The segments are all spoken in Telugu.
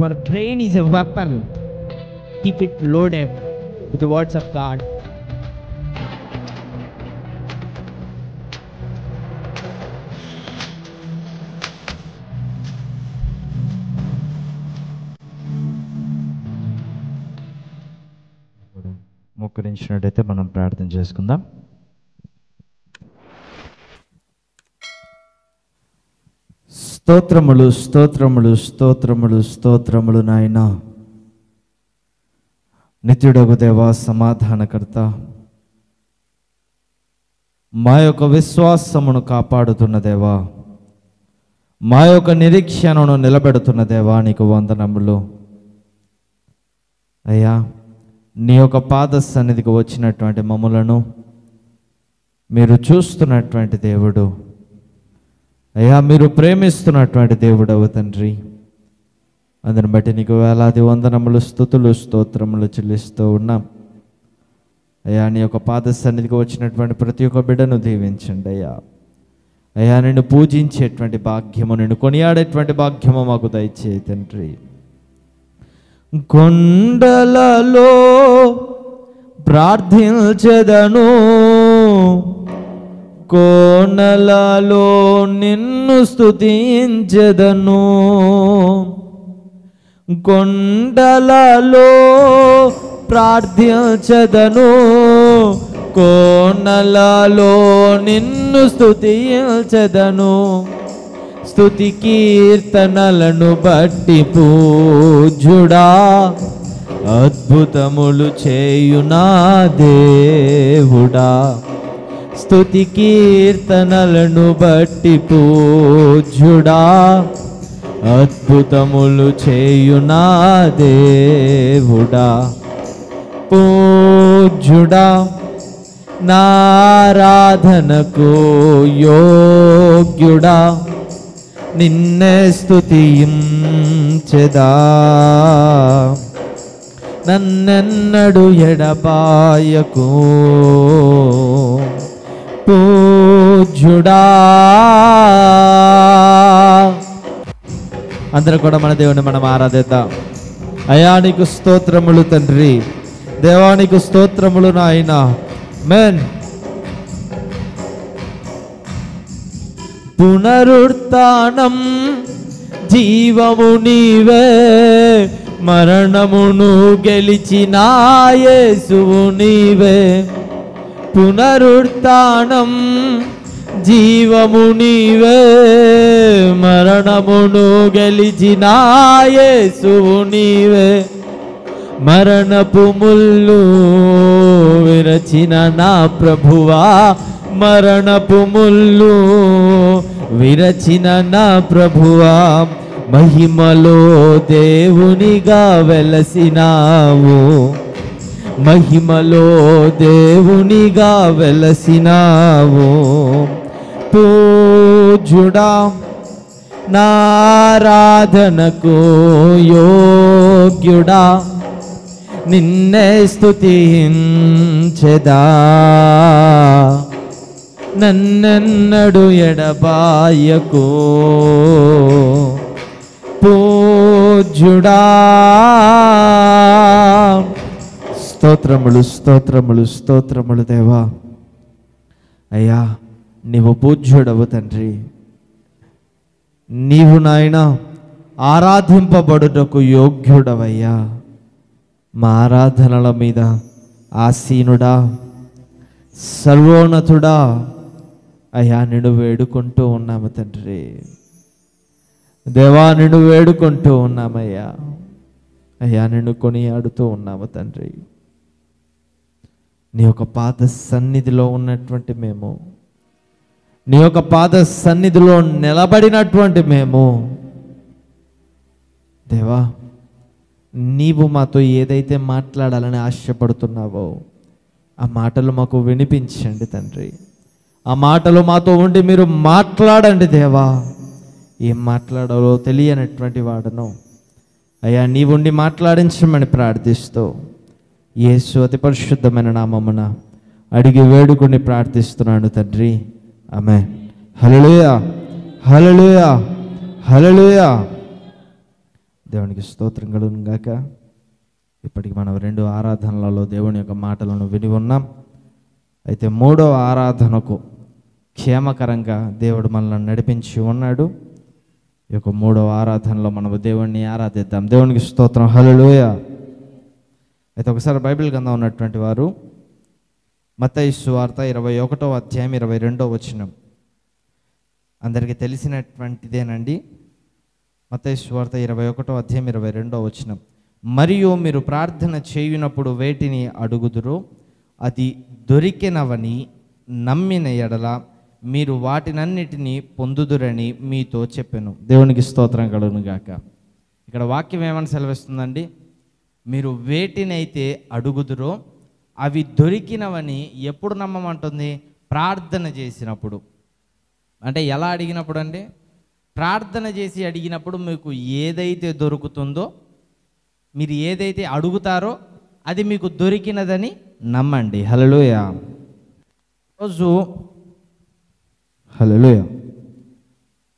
Your brain is a weapon. Keep it loaded with the words of God. మోకరించినట్టయితే మనం ప్రార్థన చేసుకుందాం. స్తోత్రములు స్తోత్రములు స్తోత్రములు స్తోత్రములు నాయన, నిత్యుడగు దేవా, సమాధానకర్త, మా యొక్క విశ్వాసమును కాపాడుతున్న దేవా, మా యొక్క నిరీక్షణను నిలబెడుతున్న దేవా, నీకు వందనములు. అయ్యా, నీ యొక్క పాద సన్నిధికి వచ్చినటువంటి మమ్ములను మీరు చూస్తున్నటువంటి దేవుడు. అయ్యా, మీరు ప్రేమిస్తున్నటువంటి దేవుడవు తండ్రి. అందుని బట్టి నీకు వేలాది వందనములు, స్తుతులు, స్తోత్రములు చెల్లిస్తూ ఉన్నాం. అయ్యా, నీ యొక్క పాద సన్నిధికి వచ్చినటువంటి ప్రతి ఒక్క బిడ్డను దీవించండి అయ్యా. అయ్యా, నిన్ను పూజించేటువంటి భాగ్యము, నిన్ను కొనియాడేటువంటి భాగ్యము మాకు దయచేయి తండ్రి. కొండలలో ప్రార్థించెదను, కోనలలో నిన్ను స్తుతించెదను. కొండలలో ప్రార్థించెదను, కోనలలో నిన్ను స్తుతించెదను. స్తుతి కీర్తనలను బట్టి పూజ్యుడా, అద్భుతములు చేయునా దేవుడా. స్తుతి కీర్తనలను బట్టి పూజ్యుడా, అద్భుతములు చేయునా దేవుడా. పూజ్యుడా, నారాధనకు యోగ్యుడా, నిన్నే స్తుతించెదా. నన్నెన్నడు ఎడబాయకు, పూజ్యుడా. అందరూ కూడా మన దేవుని మనం ఆరాధిద్దాం. అయ్యా, నీకు స్తోత్రములు తండ్రి, దేవానికి స్తోత్రములు నాయన. ఆమేన్. పునరుత్థానం జీవము నీవే, మరణమును గెలిచిన యేసువు నీవే. పునరుత్థానం జీవము నీవే, మరణమును గెలిచిన యేసువు నీవే. మరణపు ముల్లు విరచిన నా ప్రభువా, మరణపు ముల్లు విరచిన నా ప్రభువా. మహిమలో దేవునిగా వెలసినావు, మహిమలో దేవునిగా వెలసినావు. పూజ్యుడా, నారాధనకు యోగ్యుడా, నిన్నే స్తుతించెదా. నన్నెన్నడు ఎడబాయకు, పూజ్యుడా. స్తోత్రములు స్తోత్రములు స్తోత్రములు దేవా. అయ్యా, నీవు పూజ్యుడవు తండ్రి. నీవు నాయన ఆరాధింపబడుటకు యోగ్యుడవయ్యా. మా ఆరాధనల మీద ఆసీనుడా, సర్వోన్నతుడా, అయ్యా, నిన్ను వేడుకుంటూ ఉన్నాము తండ్రి. దేవా, నిన్ను వేడుకుంటూ ఉన్నామయ్యా. అయ్యా, నిన్ను కొనియాడుతూ ఉన్నాము తండ్రి. నీ యొక్క పాద సన్నిధిలో ఉన్నటువంటి మేము, నీ యొక్క పాద సన్నిధిలో నిలబడినటువంటి మేము, దేవా, నీవు మాతో ఏదైతే మాట్లాడాలని ఆశపడుతున్నావో ఆ మాటలు మాకు వినిపించండి తండ్రి. ఆ మాటలు మాతో ఉండి మీరు మాట్లాడండి దేవా. ఏం మాట్లాడాలో తెలియనటువంటి వాడను అయ్యా, నీవుండి మాట్లాడించమని ప్రార్థిస్తూ యేసు అతి పరిశుద్ధమైన నామమున అడిగి వేడుకొని ప్రార్థిస్తున్నాను తండ్రి. ఆమేన్. హల్లెలూయా, హల్లెలూయా, హల్లెలూయా. దేవునికి స్తోత్రం కలుగును గాక. ఇప్పటికి మనం 2 ఆరాధనలలో దేవుని యొక్క మాటలను విని ఉన్నాం. అయితే 3వ ఆరాధనకు క్షేమకరంగా దేవుడు మనల్ని నడిపించి ఉన్నాడు. ఈ యొక్క 3వ ఆరాధనలో మనము దేవుణ్ణి ఆరాధిద్దాం. దేవునికి స్తోత్రం, హల్లెలూయా. అయితే ఒకసారి బైబిల్ గ్రంథం ఉన్నటువంటి వారు మత్తయి సువార్త 21వ అధ్యాయం 22వ వచనం అందరికీ తెలిసినటువంటిదేనండి. మత్తయి సువార్త 21వ అధ్యాయం 22వ వచనం, మరియు మీరు ప్రార్థన చేయునప్పుడు వేటిని అడుగుదురో అది దొరికినవని నమ్మిన ఎడల మీరు వాటినన్నిటినీ పొందుదురని మీతో చెప్పాను. దేవునికి స్తోత్రం కలుగును గాక. ఇక్కడ వాక్యం ఏమని సెలవిస్తుందండి? మీరు వేటినైతే అడుగుదురో అవి దొరికినవని ఎప్పుడు నమ్మమంటుంది? ప్రార్థన చేసినప్పుడు. అంటే ఎలా అడిగినప్పుడు అండి? ప్రార్థన చేసి అడిగినప్పుడు మీకు ఏదైతే దొరుకుతుందో, మీరు ఏదైతే అడుగుతారో అది మీకు దొరికినదని నమ్మండి. హల్లెలూయా.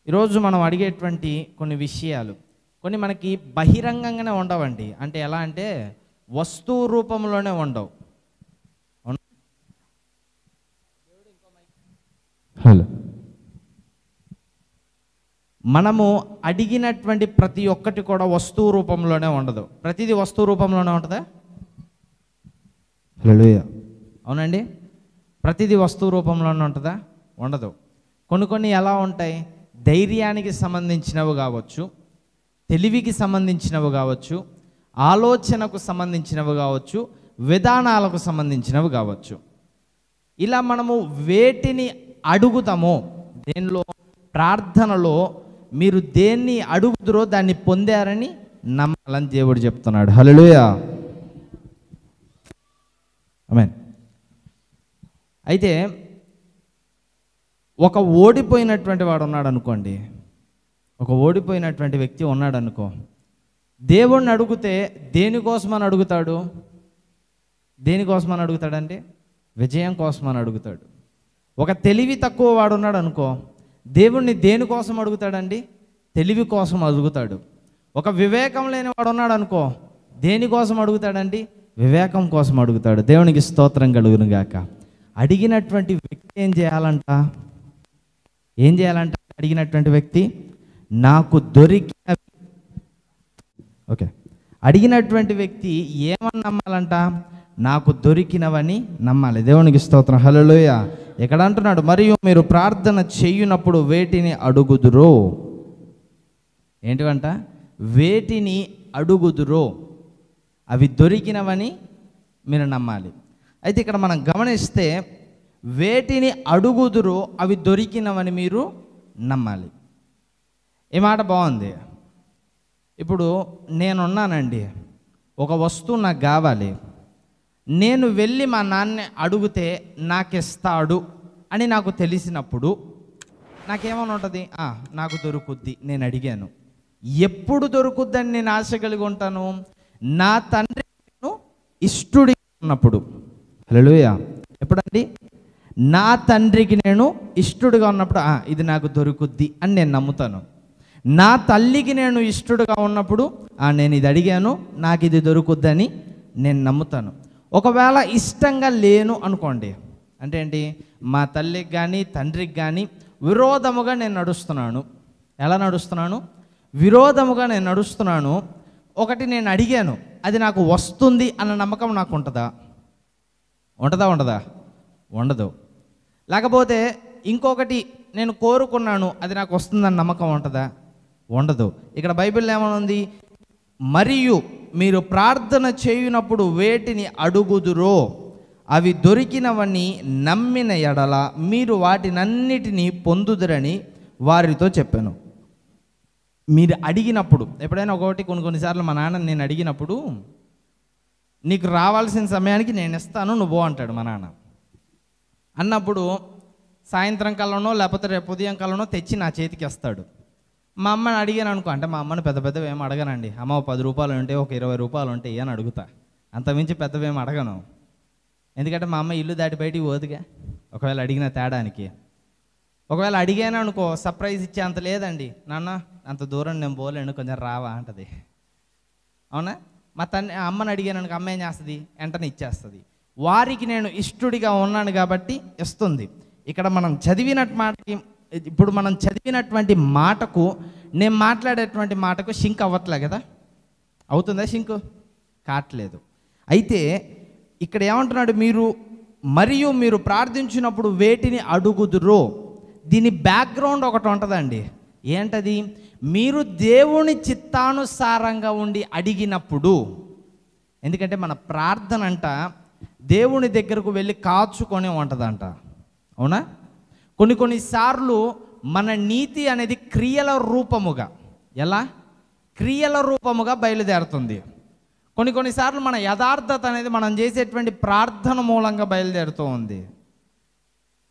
ఈరోజు మనం అడిగేటువంటి కొన్ని విషయాలు కొన్ని మనకి బహిరంగంగానే ఉండవండి. అంటే ఎలా అంటే వస్తువు రూపంలోనే ఉండవు. హలో, మనము అడిగినటువంటి ప్రతి ఒక్కటి కూడా వస్తువు రూపంలోనే ఉండదు. ప్రతిదీ వస్తువు రూపంలోనే ఉంటుందా? హల్లెలూయా. అవునండి, ప్రతిదీ వస్తువు రూపంలోనే ఉంటుందా? ఉండదు. కొన్ని ఎలా ఉంటాయి? ధైర్యానికి సంబంధించినవి కావచ్చు, తెలివికి సంబంధించినవి కావచ్చు, ఆలోచనకు సంబంధించినవి కావచ్చు, విధానాలకు సంబంధించినవి కావచ్చు. ఇలా మనము వేటిని అడుగుతామో, దేనిలో? ప్రార్థనలో మీరు దేన్ని అడుగుదురో దాన్ని పొందారని నమ్మాలని దేవుడు చెప్తున్నాడు. హల్లెలూయా, ఆమేన్. అయితే ఒక ఓడిపోయినటువంటి వాడు ఉన్నాడు అనుకోండి, ఒక ఓడిపోయినటువంటి వ్యక్తి ఉన్నాడు అనుకో, దేవుణ్ణి అడిగితే దేనికోసమని అడుగుతాడు? దేనికోసమని అడుగుతాడంటే విజయం కోసమని అడుగుతాడు. ఒక తెలివి తక్కువ వాడు ఉన్నాడు అనుకో, దేవుణ్ణి దేనికోసం అడుగుతాడండి? తెలివి కోసం అడుగుతాడు. ఒక వివేకం లేని వాడు ఉన్నాడు అనుకో, దేనికోసం అడుగుతాడండి? వివేకం కోసం అడుగుతాడు. దేవునికి స్తోత్రం కలుగును గాక. అడిగినటువంటి వ్యక్తి ఏం చేయాలంట? అడిగినటువంటి వ్యక్తి నాకు దొరికిన అడిగినటువంటి వ్యక్తి ఏమని నమ్మాలంట? నాకు దొరికినవని నమ్మాలి. దేవునికి స్తోత్రం, హల్లెలూయా. ఇక్కడ అంటున్నాడు, మరియు మీరు ప్రార్థన చేయునప్పుడు వేటిని అడుగుదురో. ఏంటివంట? వేటిని అడుగుదురో అవి దొరికినవని మీరు నమ్మాలి. అయితే ఇక్కడ మనం గమనిస్తే వేటిని అడుగుదురో అవి దొరికినవని మీరు నమ్మాలి. ఈ మాట బాగుంది. ఇప్పుడు నేనున్నానండి, ఒక వస్తువు నాకు కావాలి, నేను వెళ్ళి మా నాన్న అడిగితే నాకు ఇస్తాడు అని నాకు తెలిసినప్పుడు నాకేమని ఉంటుంది? నాకు దొరుకుద్ది, నేను అడిగాను. ఎప్పుడు దొరుకుద్దని నేను ఆశ కలిగి ఉంటాను? నా తండ్రి ఇష్టుడిగా ఉన్నప్పుడు. హల్లెలూయా. ఎప్పుడండి? నా తండ్రికి నేను ఇష్టుడిగా ఉన్నప్పుడు ఇది నాకు దొరుకుద్ది అని నేను నమ్ముతాను. నా తల్లికి నేను ఇష్టుడిగా ఉన్నప్పుడు నేను ఇది అడిగాను, నాకు ఇది దొరుకుద్దని నేను నమ్ముతాను. ఒకవేళ ఇష్టంగా లేను అనుకోండి, అంటే ఏంటి? మా తల్లికి కానీ తండ్రికి కానీ విరోధముగా నేను నడుస్తున్నాను. ఎలా నడుస్తున్నాను? విరోధముగా నేను నడుస్తున్నాను. ఒకటి నేను అడిగాను, అది నాకు వస్తుంది అన్న నమ్మకం నాకు ఉంటుందా? ఉండదా? ఉండదు. లేకపోతే ఇంకొకటి నేను కోరుకున్నాను, అది నాకు వస్తుందన్న నమ్మకం ఉంటుందా? ఉండదు. ఇక్కడ బైబిల్లో ఏమనుంది? మరియు మీరు ప్రార్థన చేయునప్పుడు వేటిని అడుగుదురో అవి దొరికినవని నమ్మిన ఎడల మీరు వాటినన్నిటినీ పొందుదురని వారితో చెప్పాను. మీరు అడిగినప్పుడు ఎప్పుడైనా కొన్నిసార్లు మా నాన్న నేను అడిగినప్పుడు, నీకు రావాల్సిన సమయానికి నేను ఇస్తాను నువ్వు అంటాడు మా నాన్న. అన్నప్పుడు సాయంత్రం కల్లానో లేకపోతే రేపు ఉదయం కల్లానో తెచ్చి నా చేతికి ఇస్తాడు. మా అమ్మని అడిగాను అనుకో, అంటే మా అమ్మని పెద్దవి ఏమి అడగనండి. అమ్మ 10 రూపాయలు ఉంటే, ఒక 20 రూపాయలు ఉంటే అని అడుగుతా. అంతమించి పెద్దవేమి అడగను. ఎందుకంటే మా అమ్మ ఇల్లు దాటి బయటికి పోదుగా ఒకవేళ అడిగిన తేడానికి. ఒకవేళ అడిగాను అనుకో, సర్ప్రైజ్ ఇచ్చే అంత లేదండి నాన్న, అంత దూరం నేను పోలేను, కొంచెం రావా అంటది. అవునా? మా అమ్మని అడిగాను అనుకో, అమ్మ ఏం చేస్తుంది? వెంటనే ఇచ్చేస్తుంది. వారికి నేను ఇష్టడిగా ఉన్నాను కాబట్టి ఇస్తుంది. ఇక్కడ మనం చదివినట్టు మాటకి, ఇప్పుడు మనం చదివినటువంటి మాటకు, నేను మాట్లాడేటువంటి మాటకు సింక్ అవ్వట్లే కదా? అవుతుందా సింకు? కావట్లేదు. అయితే ఇక్కడ ఏమంటున్నాడు? మీరు ప్రార్థించినప్పుడు వేటిని అడుగుదురో, దీని బ్యాక్గ్రౌండ్ ఒకటి ఉంటుందండి. ఏంటది? మీరు దేవుని చిత్తానుసారంగా ఉండి అడిగినప్పుడు. ఎందుకంటే మన ప్రార్థన అంట దేవుని దగ్గరకు వెళ్ళి కాచుకొని ఉంటుందంట. అవునా? కొన్నిసార్లు మన నీతి అనేది క్రియల రూపముగా, ఎలా? క్రియల రూపముగా బయలుదేరుతుంది. కొన్నిసార్లు మన యథార్థత అనేది మనం చేసేటువంటి ప్రార్థన మూలంగా బయలుదేరుతూ ఉంది.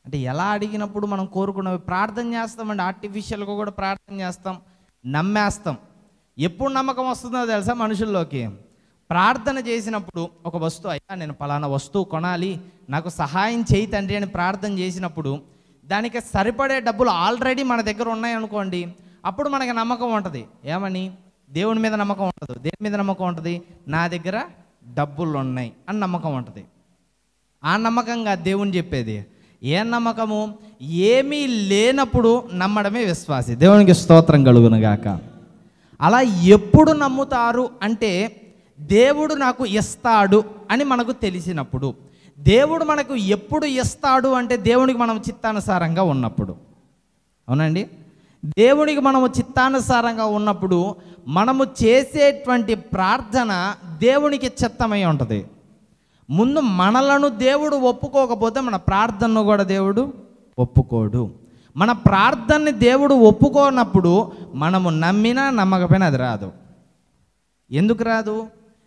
అంటే ఎలా అడిగినప్పుడు మనం కోరుకున్నవి ప్రార్థన చేస్తామండి. ఆర్టిఫిషియల్గా కూడా ప్రార్థన చేస్తాం, నమ్మేస్తాం. ఎప్పుడు నమ్మకం వస్తుందో తెలుసా మనుషుల్లోకి? ప్రార్థన చేసినప్పుడు ఒక వస్తువు, అయ్యా నేను పలానా వస్తువు కొనాలి, నాకు సహాయం చేయి తండ్రి అని ప్రార్థన చేసినప్పుడు దానికి సరిపడే డబ్బులు ఆల్రెడీ మన దగ్గర ఉన్నాయనుకోండి, అప్పుడు మనకి నమ్మకం ఉంటుంది. ఏమని? దేవుని మీద నమ్మకం ఉంటుంది. దేని మీద నమ్మకం ఉంటుంది? నా దగ్గర డబ్బులు ఉన్నాయి అని నమ్మకం ఉంటుంది. ఆ నమ్మకంగా దేవుని చెప్పేది ఏ నమ్మకము? ఏమీ లేనప్పుడు నమ్మడమే విశ్వాసి. దేవునికి స్తోత్రం కలుగునుగాక. అలా ఎప్పుడు నమ్ముతారు అంటే, దేవుడు నాకు ఇస్తాడు అని మనకు తెలిసినప్పుడు. దేవుడు మనకు ఎప్పుడు ఇస్తాడు అంటే, దేవునికి మనం చిత్తానుసారంగా ఉన్నప్పుడు. అవునండి? దేవునికి మనము చిత్తానుసారంగా ఉన్నప్పుడు మనము చేసేటువంటి ప్రార్థన దేవునికి చిత్తమై ఉంటుంది. ముందు మనలను దేవుడు ఒప్పుకోకపోతే మన ప్రార్థనను కూడా దేవుడు ఒప్పుకోడు. మన ప్రార్థనని దేవుడు ఒప్పుకోనప్పుడు మనము నమ్మినా నమ్మకపోయినా అది రాదు. ఎందుకు రాదు?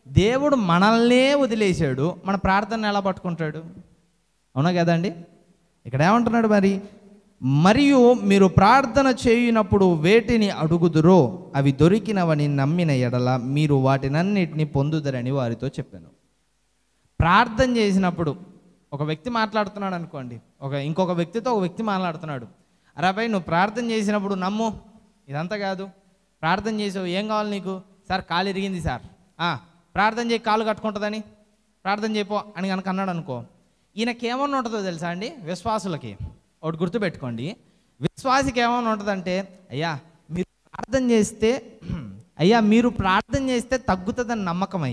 దేవుడు మనల్నే వదిలేశాడు, మన ప్రార్థన ఎలా పట్టుకుంటాడు? అవునా కదండి? ఇక్కడ ఏమంటున్నాడు మరి? మరియు మీరు ప్రార్థన చేయనప్పుడు వేటిని అడుగుదురో అవి దొరికినవని నమ్మిన ఎడల మీరు వాటినన్నిటిని పొందుదరని వారితో చెప్పాను. ప్రార్థన చేసినప్పుడు ఒక వ్యక్తి మాట్లాడుతున్నాడు అనుకోండి, ఇంకొక వ్యక్తితో ఒక వ్యక్తి మాట్లాడుతున్నాడు. అరే అబ్బాయి, నువ్వు ప్రార్థన చేసినప్పుడు నమ్ము, ఇదంతా కాదు. ప్రార్థన చేసావు, ఏం కావాలి నీకు? సార్ కాలు ఇరిగింది సార్. ప్రార్థన చేయి, కాలు కట్టుకుంటుందని ప్రార్థన చేయపో అని కనుక అన్నాడు అనుకో, ఈయనకేమన్నా ఉంటుందో తెలుసా అండి? విశ్వాసులకి ఒకటి గుర్తుపెట్టుకోండి, విశ్వాసికి ఏమన్నా ఉంటుందంటే, మీరు ప్రార్థన చేస్తే తగ్గుతుందని నమ్మకం.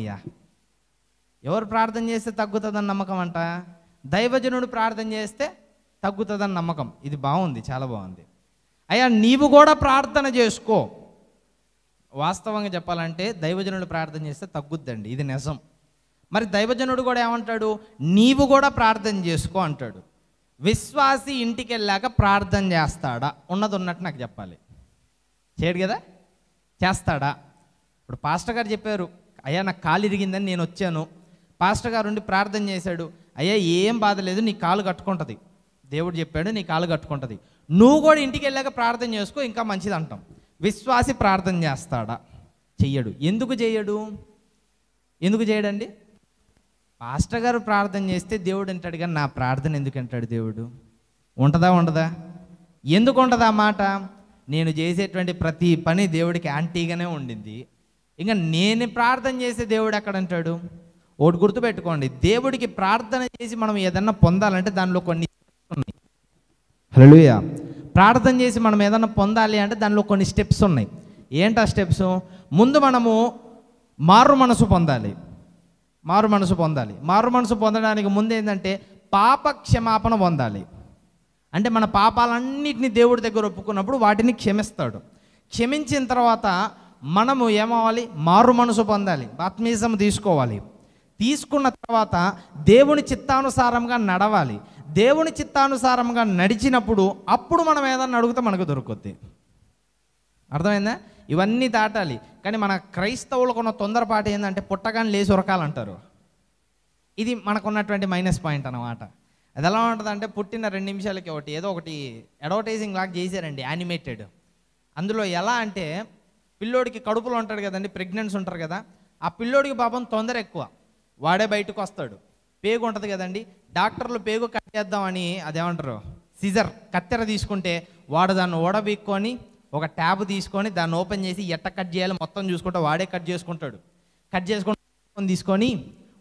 ఎవరు ప్రార్థన చేస్తే తగ్గుతుందని నమ్మకం అంట? దైవజనుడు ప్రార్థన చేస్తే తగ్గుతుందని నమ్మకం. ఇది బాగుంది, చాలా బాగుంది. నీవు కూడా ప్రార్థన చేసుకో. వాస్తవంగా చెప్పాలంటే దైవజనుడు ప్రార్థన చేస్తే తగ్గుద్దండి, ఇది నిజం. మరి దైవజనుడు కూడా ఏమంటాడు? నీవు కూడా ప్రార్థన చేసుకో అంటాడు. విశ్వాసి ఇంటికి వెళ్ళాక ప్రార్థన చేస్తాడా? ఉన్నది ఉన్నట్టు నాకు చెప్పాలి. చేయడు కదా? చేస్తాడా? ఇప్పుడు పాస్టర్ గారు చెప్పారు, నాకు కాలు ఇరిగిందని నేను వచ్చాను. పాస్టర్ గారు ఉండి ప్రార్థన చేశాడు, ఏం బాధ లేదు, నీ కాలు కట్టుకుంటుంది. దేవుడు చెప్పాడు, నీ కాలు కట్టుకుంటుంది. నువ్వు కూడా ఇంటికి వెళ్ళాక ప్రార్థన చేసుకో, ఇంకా మంచిది అంటాం. విశ్వాసి ప్రార్థన చేస్తాడా? చెయ్యడు. ఎందుకు చేయడు? ఎందుకు చేయడండి? పాస్టర్ గారు ప్రార్థన చేస్తే దేవుడు అంటాడు, కానీ నా ప్రార్థన ఎందుకు అంటాడు దేవుడు? ఉండదా? ఎందుకు ఉండదా మాట? నేను చేసేటువంటి ప్రతి పని దేవుడికి యాంటీగానే ఉండింది. ఇంకా నేను ప్రార్థన చేసే దేవుడు ఎక్కడ అంటాడు? ఒకటి గుర్తుపెట్టుకోండి, దేవుడికి ప్రార్థన చేసి మనం ఏదన్నా పొందాలంటే దానిలో కొన్ని ఉన్నాయి. హల్లెలూయా. ప్రార్థన చేసి మనం ఏదన్నా పొందాలి అంటే దానిలో కొన్ని స్టెప్స్ ఉన్నాయి. ఏంటి ఆ స్టెప్స్? ముందు మనము మారు మనసు పొందాలి. మారు మనసు పొందడానికి ముందు ఏంటంటే పాప క్షమాపణ పొందాలి. అంటే మన పాపాలన్నిటిని దేవుడి దగ్గర ఒప్పుకున్నప్పుడు వాటిని క్షమిస్తాడు. క్షమించిన తర్వాత మనము ఏమవ్వాలి? మారు మనసు పొందాలి, బాప్తిజం తీసుకోవాలి. తీసుకున్న తర్వాత దేవుని చిత్తానుసారంగా నడవాలి. దేవుని చిత్తానుసారంగా నడిచినప్పుడు అప్పుడు మనం ఏదన్నా అడిగితే మనకు దొరుకుద్ది. అర్థమైందా? ఇవన్నీ దాటాలి. కానీ మన క్రైస్తవులకు ఉన్న తొందరపాటు ఏంటంటే పుట్టగానే లేచి ఉరకాలంటారు. ఇది మనకున్నటువంటి మైనస్ పాయింట్ అన్నమాట. అది ఎలా ఉంటుంది అంటే, పుట్టిన 2 నిమిషాలకి ఏదో ఒకటి అడ్వర్టైజింగ్ లాగా చేశారండి, యానిమేటెడ్. అందులో ఎలా అంటే, పిల్లోడికి కడుపులో ఉంటాడు కదండి, ప్రెగ్నెన్సీ ఉంటారు కదా, ఆ పిల్లోడికి పాపం తొందర ఎక్కువ. వాడే బయటకు వస్తాడు, పేగు ఉంటుంది కదండి, డాక్టర్లు పేగు కట్ చేద్దామని అదేమంటారు సిజర్ కత్తెర తీసుకుంటే వాడు దాన్ని ఓడబీక్కొని ఒక ట్యాబ్ తీసుకొని దాన్ని ఓపెన్ చేసి ఎట్ట కట్ చేయాలి మొత్తం చూసుకుంటే వాడే కట్ చేసుకుంటాడు. కట్ చేసుకొని తీసుకొని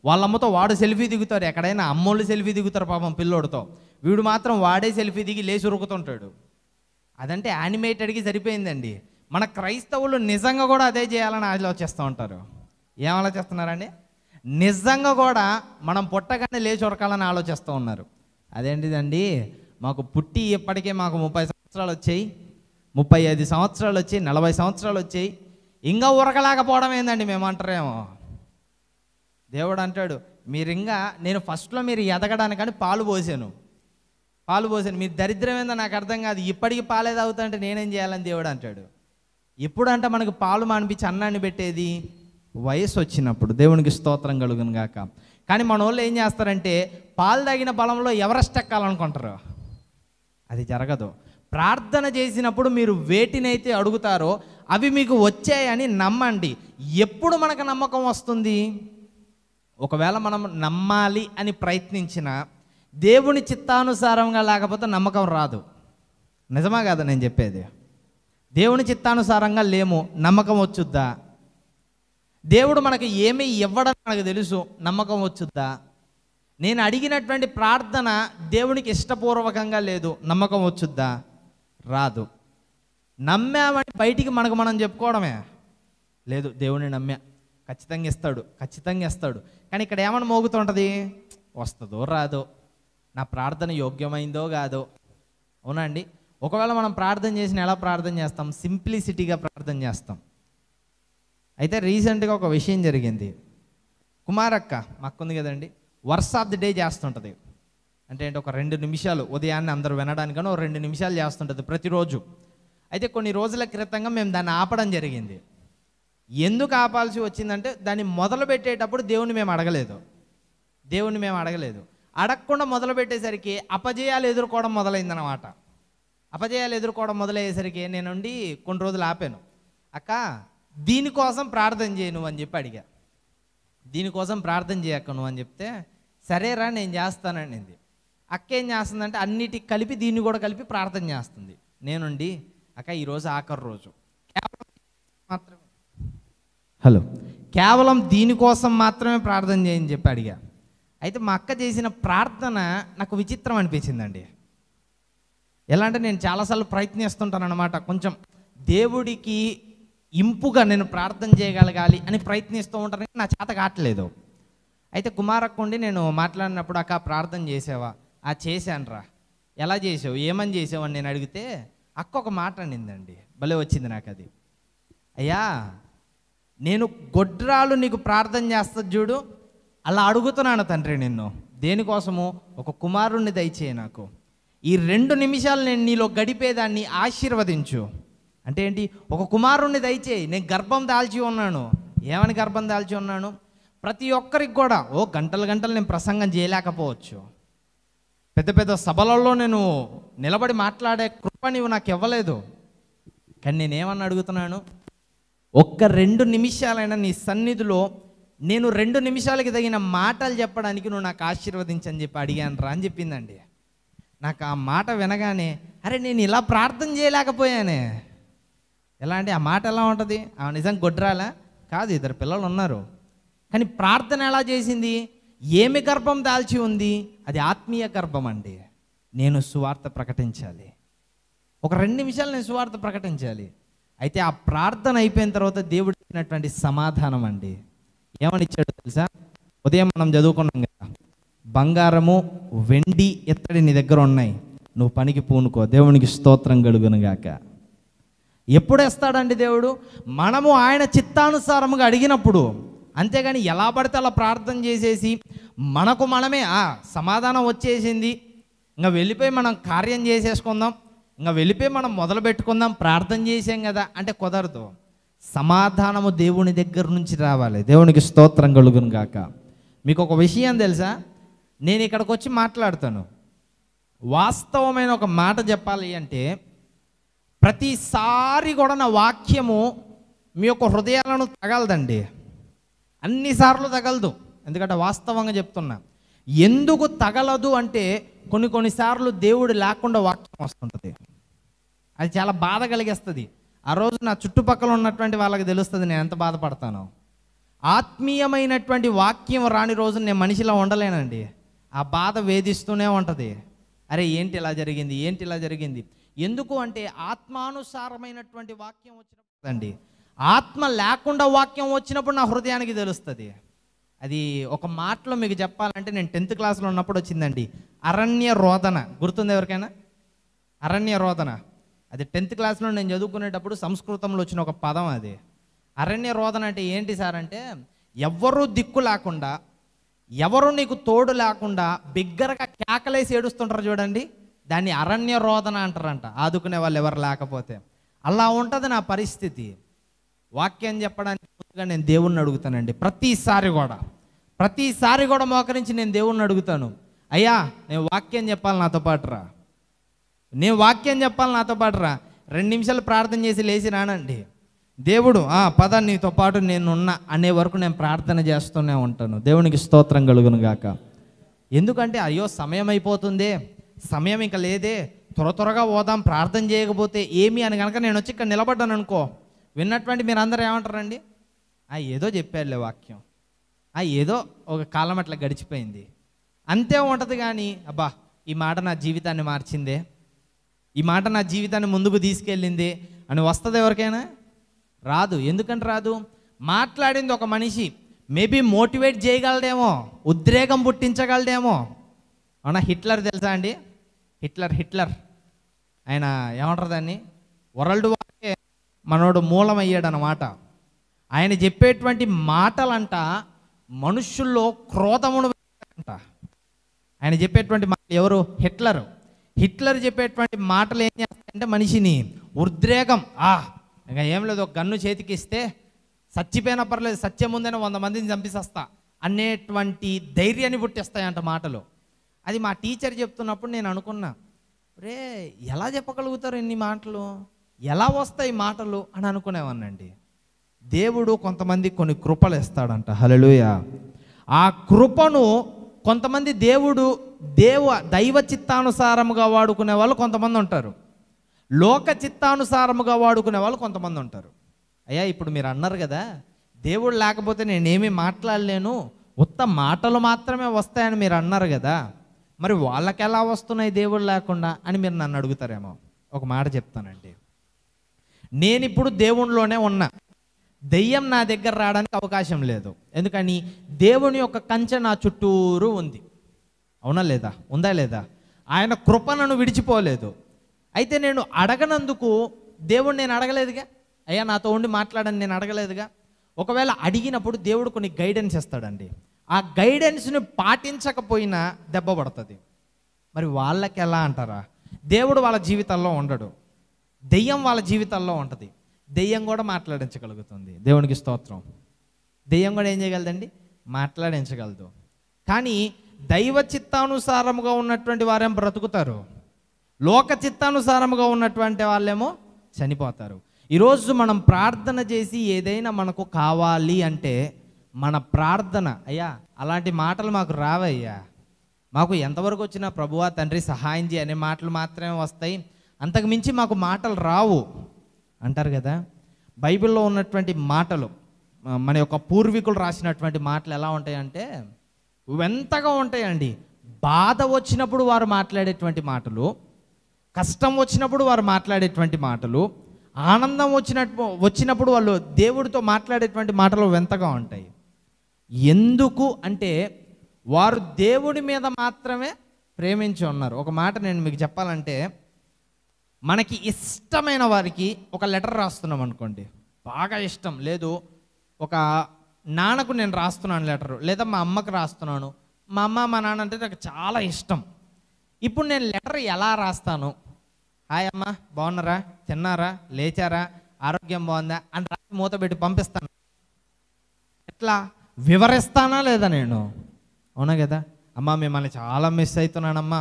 వాళ్ళ అమ్మతో వాడు సెల్ఫీ దిగుతారు. ఎక్కడైనా అమ్మోళ్ళు సెల్ఫీ దిగుతారు పాపం పిల్లోడితో, వీడు మాత్రం వాడే సెల్ఫీ దిగి లేచి ఉరుకుతుంటాడు. అదంటే యానిమేటెడ్కి సరిపోయిందండి. మన క్రైస్తవులు నిజంగా కూడా అదే చేయాలని ఆలోచిస్తూ ఉంటారు. ఏం ఆలోచిస్తున్నారండి? నిజంగా కూడా మనం పుట్టగానే లేచి ఉరకాలని ఆలోచిస్తూ ఉన్నారు. అదేంటిదండి, మాకు పుట్టి ఇప్పటికే మాకు 30 సంవత్సరాలు వచ్చాయి, 35 సంవత్సరాలు వచ్చాయి, 40 సంవత్సరాలు వచ్చాయి, ఇంకా ఉరకలేకపోవడం ఏందండి మేము అంటారేమో. దేవుడు అంటాడు, మీరు ఇంకా నేను ఫస్ట్లో మీరు ఎదగడానికని పాలు పోసాను, మీరు దరిద్రం ఏందో నాకు అర్థం కాదు, ఇప్పటికి పాలే తాగుతుంటే నేనేం చేయాలని దేవుడు అంటాడు. ఎప్పుడంటే మనకు పాలు మానిపించి అన్నాన్ని పెట్టేది వయసు వచ్చినప్పుడు. దేవునికి స్తోత్రం కలుగును గాక. కానీ మన వాళ్ళు ఏం చేస్తారంటే పాలు తాగిన బలంలో ఎవరెస్ట్ ఎక్కాలనుకుంటారు. అది జరగదు. ప్రార్థన చేసినప్పుడు మీరు వేటినైతే అడుగుతారో అవి మీకు వచ్చాయని నమ్మండి. ఎప్పుడు మనకు నమ్మకం వస్తుంది? ఒకవేళ మనం నమ్మాలి అని ప్రయత్నించినా దేవుని చిత్తానుసారంగా లేకపోతే నమ్మకం రాదు. నిజమా కదా నేను చెప్పేది? దేవుని చిత్తానుసారంగా లేము, నమ్మకం వచ్చుద్దా? దేవుడు మనకు ఏమీ ఇవ్వడం మనకు తెలుసు, నమ్మకం వచ్చుద్దా? నేను అడిగినటువంటి ప్రార్థన దేవునికి ఇష్టపూర్వకంగా లేదు, నమ్మకం వచ్చుద్దా? రాదు. నమ్మామని బయటికి మనకు మనం చెప్పుకోవడమే, లేదు దేవుని నమ్మా, ఖచ్చితంగా ఇస్తాడు. కానీ ఇక్కడ ఏమని మోగుతుంటుంది? వస్తుందో రాదో, నా ప్రార్థన యోగ్యమైందో కాదో. అవునా అండి? ఒకవేళ మనం ప్రార్థన చేసిన ఎలా ప్రార్థన చేస్తాం? సింప్లిసిటీగా ప్రార్థన చేస్తాం. అయితే రీసెంట్గా ఒక విషయం జరిగింది. కుమారక్క మక్కుంది కదండి, వర్స్ ఆఫ్ ది డే చేస్తుంటుంది. అంటే ఒక 2 నిమిషాలు ఉదయాన్నే అందరూ వినడానికని 2 నిమిషాలు చేస్తుంటుంది ప్రతిరోజు. అయితే కొన్ని రోజుల క్రితంగా మేము దాన్ని ఆపడం జరిగింది. ఎందుకు ఆపాల్సి వచ్చిందంటే దాన్ని మొదలు పెట్టేటప్పుడు దేవుని మేము అడగలేదు. అడగకుండా మొదలు పెట్టేసరికి అపజయాలు ఎదుర్కోవడం మొదలైందనమాట. అపజయాలు ఎదుర్కోవడం మొదలయ్యేసరికి నేనుండి కొన్ని రోజులు ఆపాను. అక్క దీనికోసం ప్రార్థన చేయను అని చెప్పి అడిగా. దీనికోసం ప్రార్థన చేయక్క నువ్వు అని చెప్తే సరేరా నేను చేస్తానండి. అక్క ఏం చేస్తుందంటే అన్నిటికి కలిపి దీన్ని కూడా కలిపి ప్రార్థన చేస్తుంది. నేనుండి అక్క ఈరోజు ఆఖరి రోజు కేవలం దీనికోసం మాత్రమే ప్రార్థన చేయని చెప్పి అడిగా. అయితే మా అక్క చేసిన ప్రార్థన నాకు విచిత్రం అనిపించిందండి. ఎలా అంటే నేను చాలాసార్లు ప్రయత్నిస్తుంటాను అనమాట, కొంచెం దేవుడికి ఇంపుగా నేను ప్రార్థన చేయగలగాలి అని ప్రయత్నిస్తూ ఉంటాను, నా చేత కావట్లేదు. అయితే కుమారక్కుండి నేను మాట్లాడినప్పుడు అక్క ప్రార్థన చేసావా? చేశానురా. ఎలా చేసావు, ఏమని చేసావు అని నేను అడిగితే అక్క ఒక మాట అనిందండి, భలే వచ్చింది నాకు అది. అయ్యా నేను గొడ్రాలు నీకు ప్రార్థన చేస్తుంది చూడు, అలా అడుగుతున్నాను తండ్రి నిన్ను, దేనికోసము? ఒక కుమారుణ్ణి దయచేయి నాకు, ఈ 2 నిమిషాలు నేను నీలో గడిపేదాన్ని ఆశీర్వదించు. అంటే ఏంటి? ఒక కుమారుణ్ణి దయచేయి. నేను గర్భం దాల్చి ఉన్నాను. ఏమని గర్భం దాల్చి ఉన్నాను? ప్రతి ఒక్కరికి కూడా గంటలు నేను ప్రసంగం చేయలేకపోవచ్చు, పెద్ద సభలలో నేను నిలబడి మాట్లాడే కృప నీవు నాకు ఇవ్వలేదు. కానీ నేనేమని అడుగుతున్నాను? ఒక్క 2 నిమిషాలైనా నీ సన్నిధిలో నేను 2 నిమిషాలకి తగిన మాటలు చెప్పడానికి నువ్వు నాకు ఆశీర్వదించని చెప్పి అడిగాను రా అని చెప్పిందండి. నాకు ఆ మాట వినగానే అరే నేను ఇలా ప్రార్థన చేయలేకపోయానే. ఎలా అంటే ఆ మాట ఎలా ఉంటుంది? నిజంగా గొడ్రాలా కాదు, 2 పిల్లలు ఉన్నారు. కానీ ప్రార్థన ఎలా చేసింది? ఏమి గర్భం దాల్చి ఉంది? అది ఆత్మీయ గర్భం అండి. నేను సువార్త ప్రకటించాలి, ఒక 2 నిమిషాలు నేను సువార్త ప్రకటించాలి. అయితే ఆ ప్రార్థన అయిపోయిన తర్వాత దేవుడు ఇచ్చినటువంటి సమాధానం అండి, ఏమని ఇచ్చాడో తెలుసా? ఉదయం మనం చదువుకున్నాం కదా, బంగారము వెండి ఇత్తడి నీ దగ్గర ఉన్నాయి, నువ్వు పనికి పూనుకో, దేవునికి స్తోత్రం కలుగునుగాక. ఎప్పుడు వేస్తాడండి దేవుడు? మనము ఆయన చిత్తానుసారముగా అడిగినప్పుడు. అంతేగాని ఎలా పడితే అలా ప్రార్థన చేసేసి మనకు మనమే సమాధానం వచ్చేసింది, ఇంకా వెళ్ళిపోయి మనం కార్యం చేసేసుకుందాం, ఇంకా వెళ్ళిపోయి మనం మొదలు పెట్టుకుందాం, ప్రార్థన చేసాం కదా అంటే కుదరదు. సమాధానము దేవుని దగ్గర నుంచి రావాలి. దేవునికి స్తోత్రం కలుగును గాక. మీకు ఒక విషయం తెలుసా? నేను ఇక్కడికి వచ్చి మాట్లాడతాను, వాస్తవమైన ఒక మాట చెప్పాలి అంటే ప్రతిసారి కూడా నా వాక్యము మీ యొక్క హృదయాలను తగలదండి, అన్నిసార్లు తగలదు. ఎందుకంటే వాస్తవంగా చెప్తున్నా. ఎందుకు తగలదు అంటే కొన్నిసార్లు దేవుడు లేకుండా వాక్యం వస్తుంటుంది, అది చాలా బాధ కలిగిస్తుంది. ఆ రోజు నా చుట్టుపక్కల ఉన్నటువంటి వాళ్ళకి తెలుస్తుంది నేను ఎంత బాధపడతానో. ఆత్మీయమైనటువంటి వాక్యం రాని రోజు నేను మనిషిలా ఉండలేనండి. ఆ బాధ వేధిస్తూనే ఉంటుంది. అరే ఏంటి ఇలా జరిగింది, ఏంటి ఇలా జరిగింది. ఎందుకు అంటే ఆత్మానుసారమైనటువంటి వాక్యం వచ్చినప్పుడు అండి, ఆత్మ లేకుండా వాక్యం వచ్చినప్పుడు నా హృదయానికి తెలుస్తుంది. అది ఒక మాటలో మీకు చెప్పాలంటే, నేను 10th క్లాస్లో ఉన్నప్పుడు వచ్చిందండి, అరణ్య రోదన. గుర్తుంది ఎవరికైనా? అరణ్య రోదన అది 10th క్లాస్లో నేను చదువుకునేటప్పుడు సంస్కృతంలో వచ్చిన ఒక పదం. అది అరణ్య రోదన అంటే ఏంటి సార్ అంటే, ఎవ్వరూ దిక్కు లేకుండా, ఎవరు నీకు తోడు లేకుండా బిగ్గరగా కేకలేసి ఏడుస్తుంటారు చూడండి, దాన్ని అరణ్య రోదన అంటారంట, ఆదుకునే వాళ్ళు ఎవరు లేకపోతే. అలా ఉంటుంది నా పరిస్థితి. వాక్యం చెప్పడానికి ముందుగా నేను దేవుణ్ణి అడుగుతానండి. ప్రతిసారి కూడా మోకరించి నేను దేవుణ్ణి అడుగుతాను, అయ్యా నేను వాక్యం చెప్పాలి, నాతో పాటు రా. 2 నిమిషాలు ప్రార్థన చేసి లేచి రానండి. దేవుడు పద నీతో పాటు నేనున్నా అనే వరకు నేను ప్రార్థన చేస్తూనే ఉంటాను. దేవునికి స్తోత్రం కలుగును గాక. ఎందుకంటే అయ్యో సమయం అయిపోతుందే, సమయం ఇంకా లేదే, త్వరగా పోదాం, ప్రార్థన చేయకపోతే ఏమి అని కనుక నేను వచ్చి ఇక్కడ నిలబడ్డాను అనుకో, విన్నటువంటి మీరు అందరూ ఏమంటారండి, ఏదో చెప్పారులే వాక్యం, ఏదో ఒక కాలం అట్లా గడిచిపోయింది అంతే ఉంటుంది. కానీ అబ్బా ఈ మాట నా జీవితాన్ని మార్చిందే, ఈ మాట నా జీవితాన్ని ముందుకు తీసుకెళ్ళింది అని వస్తుంది ఎవరికైనా? రాదు. ఎందుకంటే రాదు. మాట్లాడింది ఒక మనిషి మేబీ మోటివేట్ చేయగలడేమో, ఉద్రేకం పుట్టించగలడేమో. అవునా? హిట్లర్ తెలుసా అండి? హిట్లర్ ఆయన ఏమంటారు దాన్ని, వరల్డ్ వార్కే మనోడు మూలమయ్యాడు అన్నమాట. ఆయన చెప్పేటువంటి మాటలంట మనుషుల్లో క్రోధమును అంట. ఆయన చెప్పేటువంటి మాటలు, ఎవరు? హిట్లర్ చెప్పేటువంటి మాటలు ఏం చేస్తాయంటే మనిషిని ఉద్రేకం, ఇంకా ఏం లేదు, ఒక గన్ను చేతికిస్తే చచ్చిపోయినా పర్లేదు, సత్యం ముందైనా 100 మందిని చంపిసేస్తా అనేటువంటి ధైర్యాన్ని పుట్టిస్తాయంట మాటలు. అది మా టీచర్ చెప్తున్నప్పుడు నేను అనుకున్నా, రే ఎలా చెప్పగలుగుతారు ఇన్ని మాటలు, ఎలా వస్తాయి మాటలు అని అనుకునేవాన్నండి. దేవుడు కొంతమంది కొన్ని కృపలు ఇస్తాడంట. హల్లెలూయా. ఆ కృపను కొంతమంది దైవ చిత్తానుసారముగా వాడుకునే వాళ్ళు కొంతమంది ఉంటారు, లోక చిత్తానుసారముగా వాడుకునే వాళ్ళు కొంతమంది ఉంటారు. అయ్యా ఇప్పుడు మీరు అన్నారు కదా, దేవుడు లేకపోతే నేనేమీ మాట్లాడలేను, ఉత్త మాటలు మాత్రమే వస్తాయని మీరు అన్నారు కదా, మరి వాళ్ళకి ఎలా వస్తున్నాయి దేవుడు లేకుండా అని మీరు నన్ను అడుగుతారేమో. ఒక మాట చెప్తానండి, నేను ఇప్పుడు దేవునిలోనే ఉన్నా, దెయ్యం నా దగ్గర రావడానికి అవకాశం లేదు. ఎందుకని? దేవుని యొక్క కంచె నా చుట్టూరు ఉంది. అవునా లేదా? ఉందా లేదా? ఆయన కృప నన్ను విడిచిపోలేదు. అయితే నేను అడగనందుకు దేవుడు నేను అడగలేదుగా, అయ్యా నాతో ఉండి మాట్లాడని నేను అడగలేదుగా. ఒకవేళ అడిగినప్పుడు దేవుడు కొన్ని గైడెన్స్ ఇస్తాడండి. ఆ గైడెన్స్ని పాటించకపోయినా దెబ్బ పడుతుంది. మరి వాళ్ళకి ఎలా అంటారా? దేవుడు వాళ్ళ జీవితాల్లో ఉండడు, దెయ్యం వాళ్ళ జీవితాల్లో ఉంటుంది. దెయ్యం కూడా మాట్లాడించగలుగుతుంది. దేవునికి స్తోత్రం. దెయ్యం కూడా ఏం చేయగలదండి? మాట్లాడించగలదు. కానీ దైవ చిత్తానుసారముగా ఉన్నటువంటి వారేం బ్రతుకుతారు, లోక చిత్తానుసారముగా ఉన్నటువంటి వాళ్ళేమో చనిపోతారు. ఈరోజు మనం ప్రార్థన చేసి ఏదైనా మనకు కావాలి అంటే మన ప్రార్థన, అయ్యా అలాంటి మాటలు మాకు రావయ్యా, మాకు ఎంతవరకు వచ్చినా ప్రభువా తండ్రి సహాయం చేయి అనే మాటలు మాత్రమే వస్తాయి, అంతకు మించి మాకు మాటలు రావు అంటారు కదా. బైబిల్లో ఉన్నటువంటి మాటలు, మన యొక్క పూర్వీకులు రాసినటువంటి మాటలు ఎలా ఉంటాయంటే ఎంతగా ఉంటాయండి. బాధ వచ్చినప్పుడు వారు మాట్లాడేటువంటి మాటలు, కష్టం వచ్చినప్పుడు వారు మాట్లాడేటువంటి మాటలు, ఆనందం వచ్చినప్పుడు వాళ్ళు దేవుడితో మాట్లాడేటువంటి మాటలు ఎంతగా ఉంటాయి. ఎందుకు అంటే వారు దేవుడి మీద మాత్రమే ప్రేమించి ఉన్నారు. ఒక మాట నేను మీకు చెప్పాలంటే, మనకి ఇష్టమైన వారికి ఒక లెటర్ రాస్తున్నాం అనుకోండి, బాగా ఇష్టం లేదు, ఒక నాన్నకు నేను రాస్తున్నాను లెటరు, లేదా మా అమ్మకు రాస్తున్నాను, మా అమ్మ మా నాన్న అంటే నాకు చాలా ఇష్టం. ఇప్పుడు నేను లెటర్ ఎలా రాస్తాను? హాయ్ అమ్మ బాగున్నారా, తిన్నారా, లేచారా, ఆరోగ్యం బాగుందా అని రాసి మూత పెట్టి పంపిస్తాను. ఎట్లా వివరిస్తానా లేదా నేను? అవునా కదా. అమ్మ మిమ్మల్ని చాలా మిస్ అవుతున్నానమ్మా,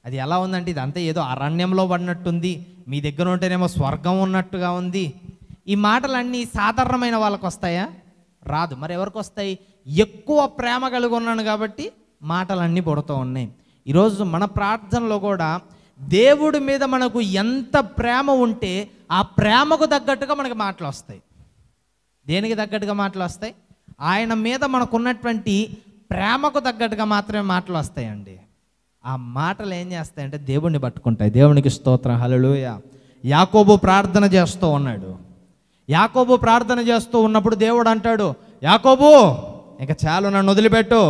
అది ఎలా ఉందంటే ఇదంతా ఏదో అరణ్యంలో పడినట్టుంది, మీ దగ్గర ఉంటేనేమో స్వర్గం ఉన్నట్టుగా ఉంది. ఈ మాటలన్నీ సాధారణమైన వాళ్ళకు వస్తాయా? రాదు. మరి ఎవరికి వస్తాయి? ఎక్కువ ప్రేమ కలిగి ఉన్నాను కాబట్టి మాటలన్నీ పుడుతూ ఉన్నాయి. ఈరోజు మన ప్రార్థనలో కూడా దేవుడి మీద మనకు ఎంత ప్రేమ ఉంటే ఆ ప్రేమకు తగ్గట్టుగా మనకి మాటలు వస్తాయి. దేనికి తగ్గట్టుగా మాటలు వస్తాయి? ఆయన మీద మనకున్నటువంటి ప్రేమకు తగ్గట్టుగా మాత్రమే మాటలు వస్తాయండి. ఆ మాటలు ఏం చేస్తాయంటే దేవుణ్ణి పట్టుకుంటాయి. దేవునికి స్తోత్రం, హల్లెలూయా. యాకోబు ప్రార్థన చేస్తూ ఉన్నాడు. యాకోబు ప్రార్థన చేస్తూ ఉన్నప్పుడు దేవుడు అంటాడు, యాకోబు ఇక చాలు, నన్ను వదిలిపెట్టు.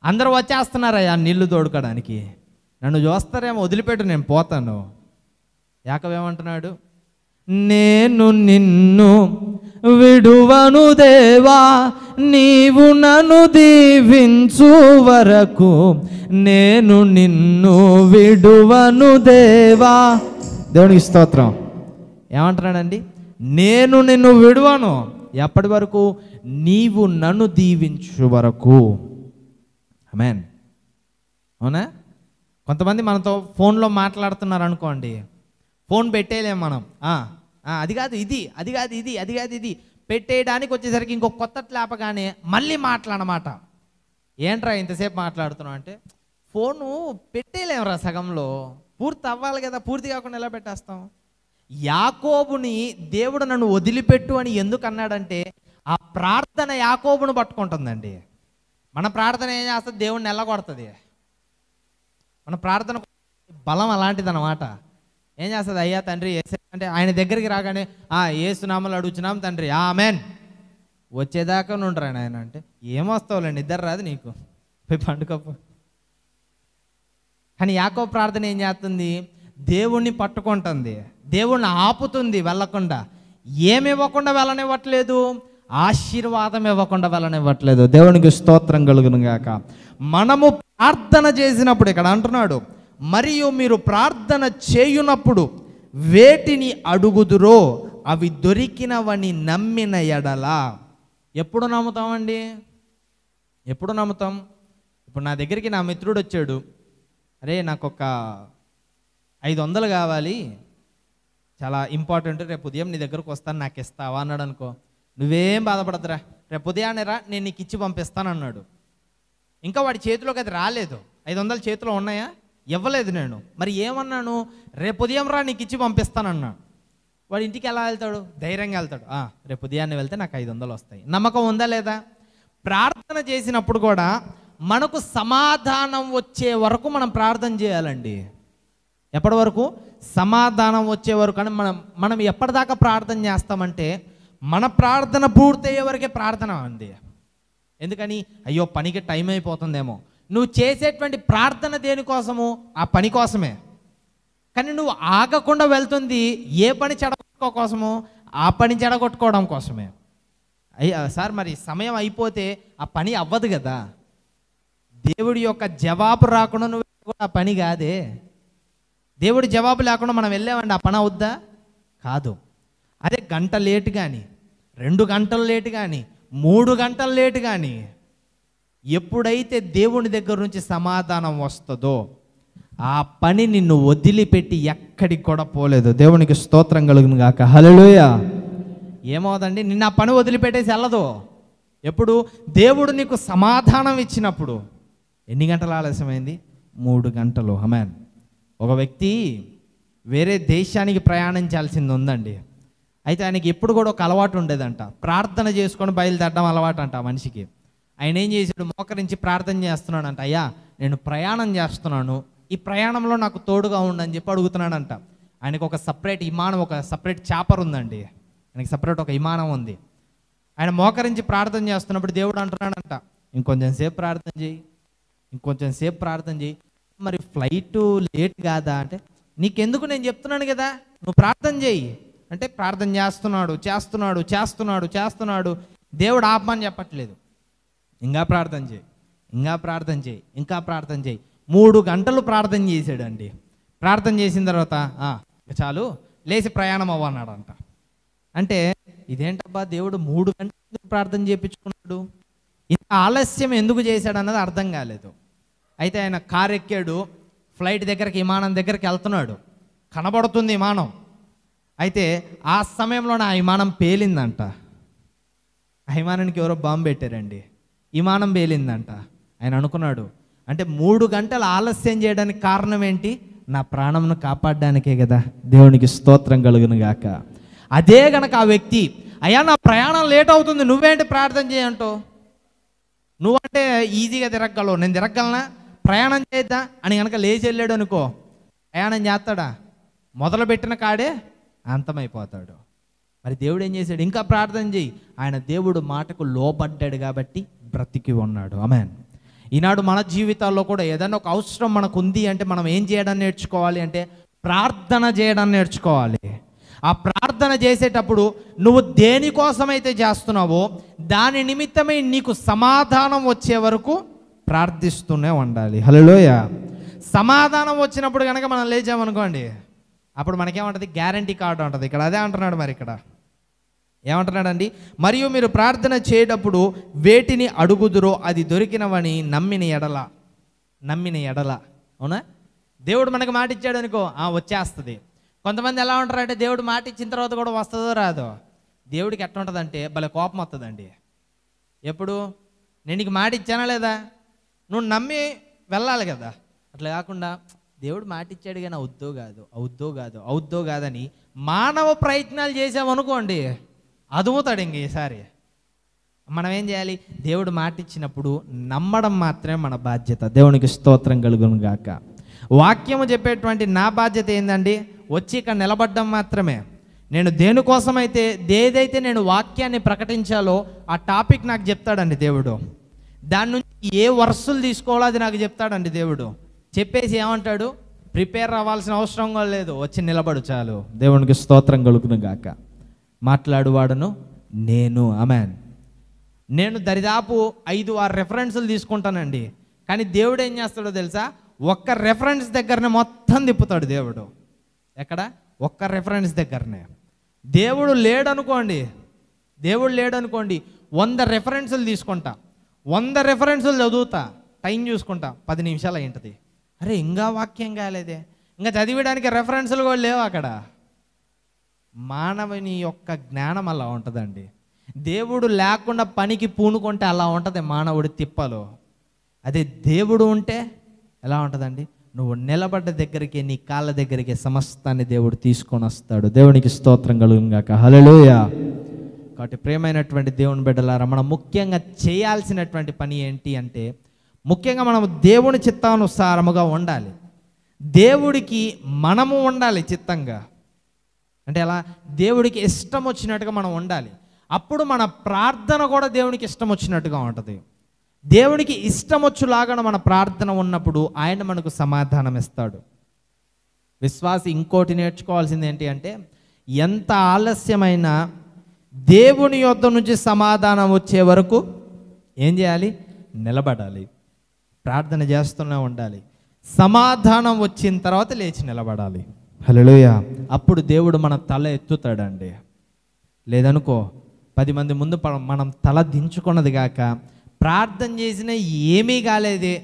అందరూ వచ్చేస్తున్నారయ్యా నీళ్లు తోడుకోవడానికి, నన్ను చూస్తారేమో, వదిలిపెట్టు, నేను పోతాను. యాకోబు ఏమంటున్నాడు, నేను నిన్ను విడువను దేవా, నీవు నన్ను దీవించు వరకు, నేను నిన్ను విడువను దేవా. దేవునికి స్తోత్రం. ఏమంటున్నాడండి, నేను నిన్ను విడువను, ఎప్పటి వరకు? నీవు నన్ను దీవించు వరకు. ఆమేన్. అవునా? కొంతమంది మనతో ఫోన్లో మాట్లాడుతున్నారు అనుకోండి, ఫోన్ పెట్టేయలేం మనం. అది కాదు ఇది, అది కాదు ఇది, అది కాదు ఇది పెట్టేయడానికి వచ్చేసరికి ఇంకో కొత్త లేపగానే మళ్ళీ మాట్లాడమాట. ఏంట్రా ఇంతసేపు మాట్లాడుతున్నావు అంటే, ఫోను పెట్టేయలేమురా, సగంలో పూర్తి అవ్వాలి కదా, పూర్తి కాకుండా ఎలా పెట్టేస్తాం? యాకోబుని దేవుడు నన్ను వదిలిపెట్టు అని ఎందుకు అన్నాడంటే, ఆ ప్రార్థన యాకోబును పట్టుకుంటుందండి. మన ప్రార్థన ఏం చేస్తుంది? దేవుడిని ఎల్లగొడుతుంది. మన ప్రార్థన బలం అలాంటిది అన్నమాట. ఏం చేస్తుంది? అయ్యా తండ్రి అంటే ఆయన దగ్గరికి రాగానే యేసునామములో అడుగుచున్నాం తండ్రి, ఆమేన్. వచ్చేదాకా నుండ్రా ఆయన అంటే, ఏమొస్తావులేండి, నిద్ర రాదు నీకు, పోయి పండుకోపు. కానీ యాకోబు ప్రార్థన ఏం చేస్తుంది? దేవుణ్ణి పట్టుకుంటుంది, దేవుణ్ణి ఆపుతుంది వెళ్ళకుండా. ఏమి ఇవ్వకుండా వెళ్ళనివ్వట్లేదు, ఆశీర్వాదం ఇవ్వకుండా వెళ్ళనివ్వట్లేదు. దేవునికి స్తోత్రం కలుగును గాక. మనము ప్రార్థన చేసినప్పుడు ఇక్కడ అంటున్నాడు, మరియు మీరు ప్రార్థన చేయునప్పుడు వేటిని అడుగుదురో అవి దొరికినవని నమ్మిన ఎడల. ఎప్పుడు నమ్ముతామండి? ఎప్పుడు నమ్ముతాం? ఇప్పుడు నా దగ్గరికి నా మిత్రుడు వచ్చాడు, అరే నాకు ఒక 500 కావాలి, చాలా ఇంపార్టెంట్, రేపు ఉదయం నీ దగ్గరకు వస్తాను, నాకు ఇస్తావా అన్నాడు అనుకో, నువ్వేం బాధపడదురా, రేపు ఉదయాన్నే రా, నేను నీకు ఇచ్చి పంపిస్తాను అన్నాడు. ఇంకా వాడి చేతిలోకి అది రాలేదు, 500 చేతిలో ఉన్నాయా? ఇవ్వలేదు నేను. మరి ఏమన్నాను? రేపు ఉదయం రా, నీకు ఇచ్చి పంపిస్తానన్నా. వాడు ఇంటికి ఎలా వెళ్తాడు? ధైర్యంగా వెళ్తాడు. రేపు ఉదయాన్నే వెళ్తే నాకు 500 వస్తాయి. నమ్మకం ఉందా లేదా? ప్రార్థన చేసినప్పుడు కూడా మనకు సమాధానం వచ్చే వరకు మనం ప్రార్థన చేయాలండి. ఎప్పటి వరకు? సమాధానం వచ్చే వరకు. కానీ మనం ఎప్పటిదాకా ప్రార్థన చేస్తామంటే, మన ప్రార్థన పూర్తయ్యే వరకే ప్రార్థన అండి. ఎందుకని? అయ్యో పనికి టైం అయిపోతుందేమో. నువ్వు చేసేటువంటి ప్రార్థన దేనికోసము? ఆ పని కోసమే. కానీ నువ్వు ఆగకుండా వెళ్తుంది ఏ పని చెడగొట్టుకో కోసము? ఆ పని చెడగొట్టుకోవడం కోసమే. అయ్యా సార్, మరి సమయం అయిపోతే ఆ పని అవ్వదు కదా. దేవుడి యొక్క జవాబు రాకుండా నువ్వు కూడా ఆ పని కాదే. దేవుడి జవాబు లేకుండా మనం వెళ్ళామండి, ఆ పని అవుద్దా? కాదు. అదే గంట లేటు కానీ, 2 గంటలు లేటు కానీ, 3 గంటలు లేటు కానీ, ఎప్పుడైతే దేవుని దగ్గర నుంచి సమాధానం వస్తుందో ఆ పని నిన్ను వదిలిపెట్టి ఎక్కడికి కూడా పోలేదు. దేవునికి స్తోత్రం కలుగును గాక. హల్లెలూయా. ఏమవుదండి? నిన్న ఆ పని వదిలిపెట్టేసి వెళ్ళదు. ఎప్పుడు? దేవుడు నీకు సమాధానం ఇచ్చినప్పుడు. ఎన్ని గంటలు ఆలస్యమైంది? 3 గంటలు. ఆమేన్. ఒక వ్యక్తి వేరే దేశానికి ప్రయాణించాల్సింది ఉందండి. అయితే ఆయనకి ఎప్పుడు కూడా ఒక అలవాటు ఉండేదంట, ప్రార్థన చేసుకొని బయలుదేరడం అలవాటు అంట ఆ మనిషికి. ఆయన ఏం చేశాడు? మోకరించి ప్రార్థన చేస్తున్నాడంట, అయ్యా నేను ప్రయాణం చేస్తున్నాను, ఈ ప్రయాణంలో నాకు తోడుగా ఉండని చెప్పి అడుగుతున్నాడంట. ఆయనకు ఒక సపరేట్ విమానం, ఒక సపరేట్ చాపర్ ఉందండి, ఆయనకి సపరేట్ ఒక విమానం ఉంది. ఆయన మోకరించి ప్రార్థన చేస్తున్నప్పుడు దేవుడు అంటున్నాడంట, ఇంకొంచెం సేపు ప్రార్థన చేయి, ఇంకొంచెం సేపు ప్రార్థన చేయి. మరి ఫ్లైట్ లేట్ కాదా అంటే, నీకెందుకు, నేను చెప్తున్నాను కదా, నువ్వు ప్రార్థన చేయి అంటే ప్రార్థన చేస్తున్నాడు చేస్తున్నాడు చేస్తున్నాడు చేస్తున్నాడు. దేవుడు ఆపమని చెప్పట్లేదు, ఇంకా ప్రార్థన చేయి, ఇంకా ప్రార్థన చేయి, ఇంకా ప్రార్థన చేయి. 3 గంటలు ప్రార్థన చేశాడండి. ప్రార్థన చేసిన తర్వాత చాలు, లేచి ప్రయాణం అవ్వన్నాడంట. అంటే ఇదేంటబ్బా, దేవుడు 3 గంటలు ప్రార్థన చేయించుకున్నాడు, ఇంత ఆలస్యం ఎందుకు చేశాడు అన్నది అర్థం కాలేదు. అయితే ఆయన కారు ఎక్కాడు, ఫ్లైట్ దగ్గరికి, విమానం దగ్గరికి వెళ్తున్నాడు, కనబడుతుంది విమానం. అయితే ఆ సమయంలోనే ఆ విమానం పేలిందంట. ఆ విమానానికి ఎవరో బాంబు పెట్టారండి, విమానం పేలిందంట. ఆయన అనుకున్నాడు, అంటే 3 గంటలు ఆలస్యం చేయడానికి కారణం ఏంటి? నా ప్రాణంను కాపాడడానికే కదా. దేవునికి స్తోత్రం కలుగును గాక. అదే గనక ఆ వ్యక్తి అయ్యా నా ప్రయాణం లేట్ అవుతుంది, నువ్వేంటి ప్రార్థన చేయంటో? నువ్వంటే ఈజీగా తిరగలవు, నేను తిరగలనా, ప్రయాణం చేద్దా అని కనుక లేచి వెళ్ళాడు అనుకో, ప్రయాణం చేస్తాడా? మొదలుపెట్టిన కాడే అంతమైపోతాడు. మరి దేవుడు ఏం చేశాడు? ఇంకా ప్రార్థన చేయి. ఆయన దేవుడు మాటకు లోబడ్డాడు కాబట్టి బ్రతికి ఉన్నాడు. ఆమేన్. ఈనాడు మన జీవితాల్లో కూడా ఏదైనా ఒక అవసరం మనకు ఉంది అంటే మనం ఏం చేయడం నేర్చుకోవాలి అంటే ప్రార్థన చేయడం నేర్చుకోవాలి. ఆ ప్రార్థన చేసేటప్పుడు నువ్వు దేనికోసమైతే చేస్తున్నావో దాని నిమిత్తమై నీకు సమాధానం వచ్చే వరకు ప్రార్థిస్తూనే ఉండాలి. హల్లెలూయా. సమాధానం వచ్చినప్పుడు కనుక మనం లేచామనుకోండి, అప్పుడు మనకేమంటుంది? గ్యారంటీ కార్డు ఉంటుంది. ఇక్కడ అదే అంటున్నాడు. మరి ఇక్కడ ఏమంటున్నాడండి? మరియు మీరు ప్రార్థన చేయటప్పుడు వేటిని అడుగుదురో అది దొరికినవని నమ్మిన ఎడల. అవునా? దేవుడు మనకు మాట ఇచ్చాడు అనుకో, వచ్చేస్తుంది. కొంతమంది ఎలా ఉంటారంటే దేవుడు మాట ఇచ్చిన తర్వాత కూడా వస్తుందో రాదో. దేవుడికి ఎట్లా ఉంటుందంటే భలే కోపం వస్తుందండి. ఎప్పుడు? నేను నీకు మాట ఇచ్చానా లేదా, నువ్వు నమ్మి వెళ్ళాలి కదా. అట్లా కాకుండా దేవుడు మాట ఇచ్చాడు కానీ అవుద్దో కాదని మానవ ప్రయత్నాలు చేసామనుకోండి, అదుముతాడు ఇంక ఈసారి. మనం ఏం చేయాలి? దేవుడు మాట ఇచ్చినప్పుడు నమ్మడం మాత్రమే మన బాధ్యత. దేవునికి స్తోత్రం కలుగును గాక. వాక్యము చెప్పేటువంటి నా బాధ్యత ఏందండి? వచ్చి ఇక్కడ నిలబడ్డం మాత్రమే. నేను దేనికోసమైతే ఏదైతే నేను వాక్యాన్ని ప్రకటించాలో ఆ టాపిక్ నాకు చెప్తాడండి దేవుడు. దాని నుంచి ఏ వర్సులు తీసుకోవాలో అది నాకు చెప్తాడండి దేవుడు. చెప్పేసి ఏమంటాడు? ప్రిపేర్ అవ్వాల్సిన అవసరం కూడా లేదు, వచ్చి నిలబడు చాలు. దేవునికి స్తోత్రం కలుగును గాక. మాట్లాడువాడును నేను. ఆమేన్. నేను దరిదాపు 5-6 రెఫరెన్సులు తీసుకుంటానండి, కానీ దేవుడు ఏం చేస్తాడో తెలుసా? ఒక్క రెఫరెన్స్ దగ్గరనే మొత్తం తిప్పుతాడు దేవుడు. ఎక్కడ? ఒక్క రెఫరెన్స్ దగ్గరనే. దేవుడు లేడనుకోండి 100 రెఫరెన్సులు తీసుకుంటా, 100 రెఫరెన్సులు చదువుతా, టైం చూసుకుంటా, 10 నిమిషాలు అయింటుంది. అరే ఇంకా వాక్యం కాలేదే, ఇంకా చదివడానికి రెఫరెన్సులు కూడా లేవు అక్కడ. మానవుని యొక్క జ్ఞానం అలా ఉంటుందండి. దేవుడు లేకుండా పనికి పూనుకుంటే అలా ఉంటుంది మానవుడి తిప్పలో. అదే దేవుడు ఉంటే ఎలా ఉంటుందండి? నువ్వు నిలబడ్డ దగ్గరికి, నీ కాళ్ళ దగ్గరికి సమస్తాన్ని దేవుడు తీసుకొని వస్తాడు. దేవునికి స్తోత్రం కలుగును గాక. హల్లెలూయా. కాబట్టి ప్రియమైనటువంటి దేవుని బిడ్డలారా, మనం ముఖ్యంగా చేయాల్సినటువంటి పని ఏంటి అంటే, ముఖ్యంగా మనం దేవుని చిత్తానుసారముగా ఉండాలి. దేవుడికి మనము ఉండాలి చిత్తంగా. అంటే ఎలా? దేవుడికి ఇష్టం వచ్చినట్టుగా మనం ఉండాలి. అప్పుడు మన ప్రార్థన కూడా దేవునికి ఇష్టం వచ్చినట్టుగా ఉంటుంది. దేవునికి ఇష్టం వచ్చులాగా మన ప్రార్థన ఉన్నప్పుడు ఆయన మనకు సమాధానం ఇస్తాడు. విశ్వాసి ఇంకోటి నేర్చుకోవాల్సింది ఏంటి అంటే, ఎంత ఆలస్యమైనా దేవుని యొద్ద నుంచి సమాధానం వచ్చే వరకు ఏం చేయాలి? నిలబడాలి. ప్రార్థన చేస్తూనే ఉండాలి. సమాధానం వచ్చిన తర్వాత లేచి నిలబడాలి. హల్లెలూయా. అప్పుడు దేవుడు మన తల ఎత్తుతాడండి. లేదనుకో 10 మంది ముందు మనం తల దించుకున్నది కాక ప్రార్థన చేసిన ఏమీ కాలేదే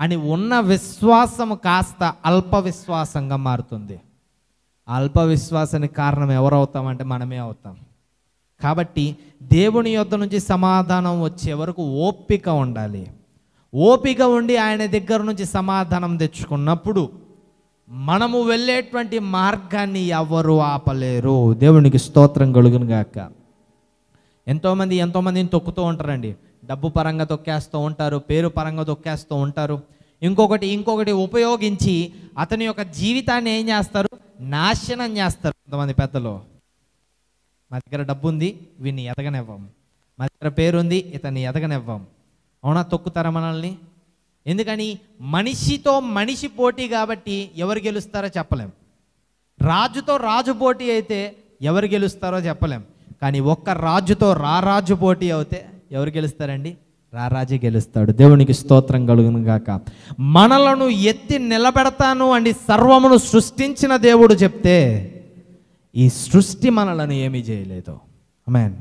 అని ఉన్న విశ్వాసము కాస్త అల్ప విశ్వాసంగా మారుతుంది. అల్ప విశ్వాసానికి కారణం ఎవరు అవుతామంటే మనమే అవుతాం. కాబట్టి దేవుని యొద్ద నుంచి సమాధానం వచ్చే వరకు ఓపిక ఉండాలి. ఓపిక ఉండి ఆయన దగ్గర నుంచి సమాధానం తెచ్చుకున్నప్పుడు మనము వెళ్ళేటువంటి మార్గాన్ని ఎవరు ఆపలేరు. దేవునికి స్తోత్రం కలుగును గాక. ఎంతోమందిని తొక్కుతూ ఉంటారండి. డబ్బు పరంగా తొక్కేస్తూ ఉంటారు, పేరు పరంగా తొక్కేస్తూ ఉంటారు, ఇంకొకటి ఉపయోగించి అతని యొక్క జీవితాన్ని ఏం చేస్తారు? నాశనం చేస్తారు. కొంతమంది పెద్దలు, మా దగ్గర డబ్బు ఉంది, వీడిని ఎదగనివ్వం, మా దగ్గర పేరుంది, ఇతన్ని ఎదగనివ్వం. అవునా? తొక్కుతారా మనల్ని? ఎందుకని? మనిషితో మనిషి పోటీ కాబట్టి ఎవరు గెలుస్తారో చెప్పలేం. రాజుతో రాజు పోటీ అయితే ఎవరు గెలుస్తారో చెప్పలేం. కానీ ఒక్క రాజుతో రారాజు పోటీ అవుతే ఎవరు గెలుస్తారండి? రారాజే గెలుస్తాడు. దేవునికి స్తోత్రం కలుగును గాక. మనలను ఎత్తి నిలబెడతాను అని సర్వమును సృష్టించిన దేవుడు చెప్తే ఈ సృష్టి మనలను ఏమీ చేయలేదు. ఆమేన్.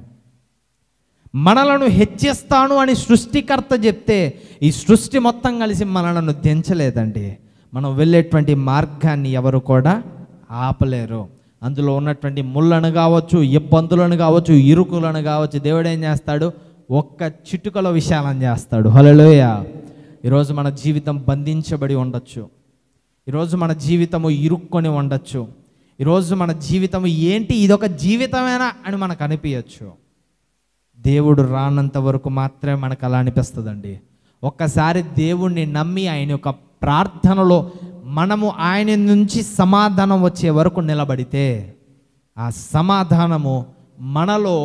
మనలను హెచ్చిస్తాను అని సృష్టికర్త చెప్తే ఈ సృష్టి మొత్తం కలిసి మనలను దించలేదండి. మనం వెళ్ళేటువంటి మార్గాన్ని ఎవరు కూడా ఆపలేరు. అందులో ఉన్నటువంటి ముళ్ళను కావచ్చు, ఇబ్బందులను కావచ్చు, ఇరుకులను కావచ్చు, దేవుడు ఏం చేస్తాడు? ఒక్క చిటుకలో విశాలం చేస్తాడు. హల్లెలూయా. ఈరోజు మన జీవితం బంధించబడి ఉండొచ్చు, ఈరోజు మన జీవితము ఇరుక్కొని ఉండొచ్చు, ఈరోజు మన జీవితం ఏంటి, ఇదొక జీవితమేనా అని మనకు అనిపించచ్చు. దేవుడు రానంత వరకు మాత్రమే మనకు అలా అనిపిస్తుందండి. ఒక్కసారి దేవుణ్ణి నమ్మి ఆయన యొక్క ప్రార్థనలో మనము ఆయన నుంచి సమాధానం వచ్చే వరకు నిలబడితే ఆ సమాధానము మనలో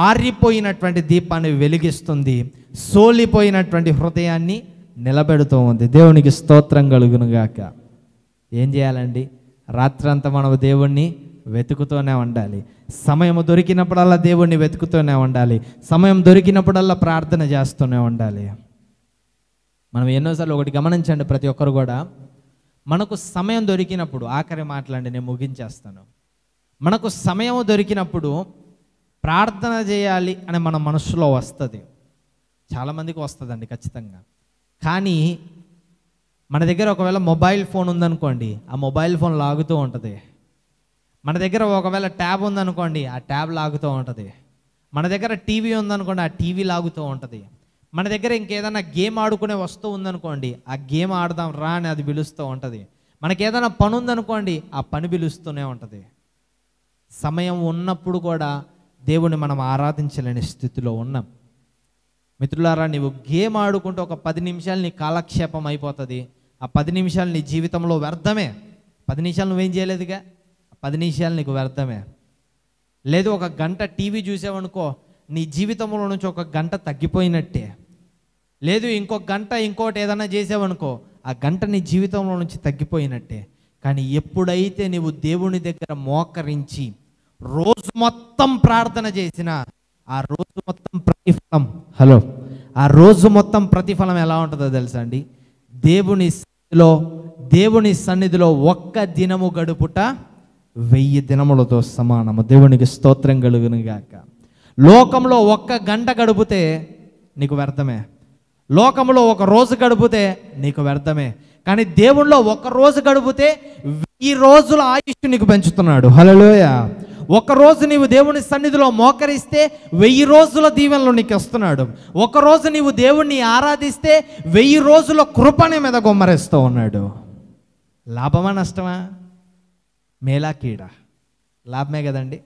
ఆరిపోయినటువంటి దీపాన్ని వెలిగిస్తుంది, సోలిపోయినటువంటి హృదయాన్ని నిలబెడుతూ ఉంది. దేవునికి స్తోత్రం కలుగునుగాక. ఏం చేయాలండి? రాత్రంతా మనం దేవుణ్ణి వెతుకుతూనే ఉండాలి. సమయం దొరికినప్పుడల్లా దేవుణ్ణి వెతుకుతూనే ఉండాలి. సమయం దొరికినప్పుడల్లా ప్రార్థన చేస్తూనే ఉండాలి. మనం ఎన్నోసార్లు ఒకటి గమనించండి, ప్రతి ఒక్కరు కూడా మనకు సమయం దొరికినప్పుడు, ఆఖరి మాటలండి నేను ముగించేస్తాను, మనకు సమయం దొరికినప్పుడు ప్రార్థన చేయాలి అని మన మనసులో వస్తుంది. చాలామందికి వస్తుందండి ఖచ్చితంగా. కానీ మన దగ్గర ఒకవేళ మొబైల్ ఫోన్ ఉందనుకోండి, ఆ మొబైల్ ఫోన్ లాగుతూ ఉంటుంది. మన దగ్గర ఒకవేళ ట్యాబ్ ఉందనుకోండి, ఆ ట్యాబ్ లాగుతూ ఉంటుంది. మన దగ్గర టీవీ ఉందనుకోండి, ఆ టీవీ లాగుతూ ఉంటుంది. మన దగ్గర ఇంకేదైనా గేమ్ ఆడుకునే వస్తువు ఉందనుకోండి, ఆ గేమ్ ఆడదాం రా అని అది పిలుస్తూ ఉంటుంది. మనకి ఏదైనా పని ఉందనుకోండి, ఆ పని పిలుస్తూనే ఉంటుంది. సమయం ఉన్నప్పుడు కూడా దేవుని మనం ఆరాధించలేని స్థితిలో ఉన్నాం. మిత్రులారా, నీవు గేమ్ ఆడుకుంటూ ఒక 10 నిమిషాలు నీ కాలక్షేపం అయిపోతుంది. ఆ 10 నిమిషాలు నీ జీవితంలో వ్యర్థమే. 10 నిమిషాలు నువ్వేం చేయలేదుగా, 10 నిమిషాలు నీకు వ్యర్థమే. లేదు, ఒక గంట టీవీ చూసావనుకో, నీ జీవితంలో నుంచి ఒక గంట తగ్గిపోయినట్టే. లేదు, ఇంకొక గంట ఇంకోటి ఏదైనా చేసావనుకో, ఆ గంట నీ జీవితంలో నుంచి తగ్గిపోయినట్టే. కానీ ఎప్పుడైతే నీవు దేవుని దగ్గర మోకరించి రోజు మొత్తం ప్రార్థన చేసినా ఆ రోజు మొత్తం ప్రతిఫలం, ఆ రోజు మొత్తం ప్రతిఫలం ఎలా ఉంటుందో తెలుసా అండి? దేవుని సన్నిధిలో ఒక్క దినము గడుపుట 1000 దినములతో సమానము. దేవునికి స్తోత్రం కలుగును గాక. లోకంలో ఒక్క గంట గడిపితే నీకు వ్యర్థమే. లోకంలో ఒక రోజు గడిపితే నీకు వ్యర్థమే. కానీ దేవుళ్ళో ఒక రోజు గడిపితే 1000 రోజుల ఆయుష్ నీకు పెంచుతున్నాడు. హల్లెలూయా. ఒక రోజు నీవు దేవుని సన్నిధిలో మోకరిస్తే 1000 రోజుల దీవెనలు నీకు వస్తున్నాడు. ఒకరోజు నీవు దేవుణ్ణి ఆరాధిస్తే 1000 రోజుల కృపని మీద గుమ్మరిస్తూ ఉన్నాడు. లాభమా నష్టమా? మేలా కీడా? లాభమే కదండి.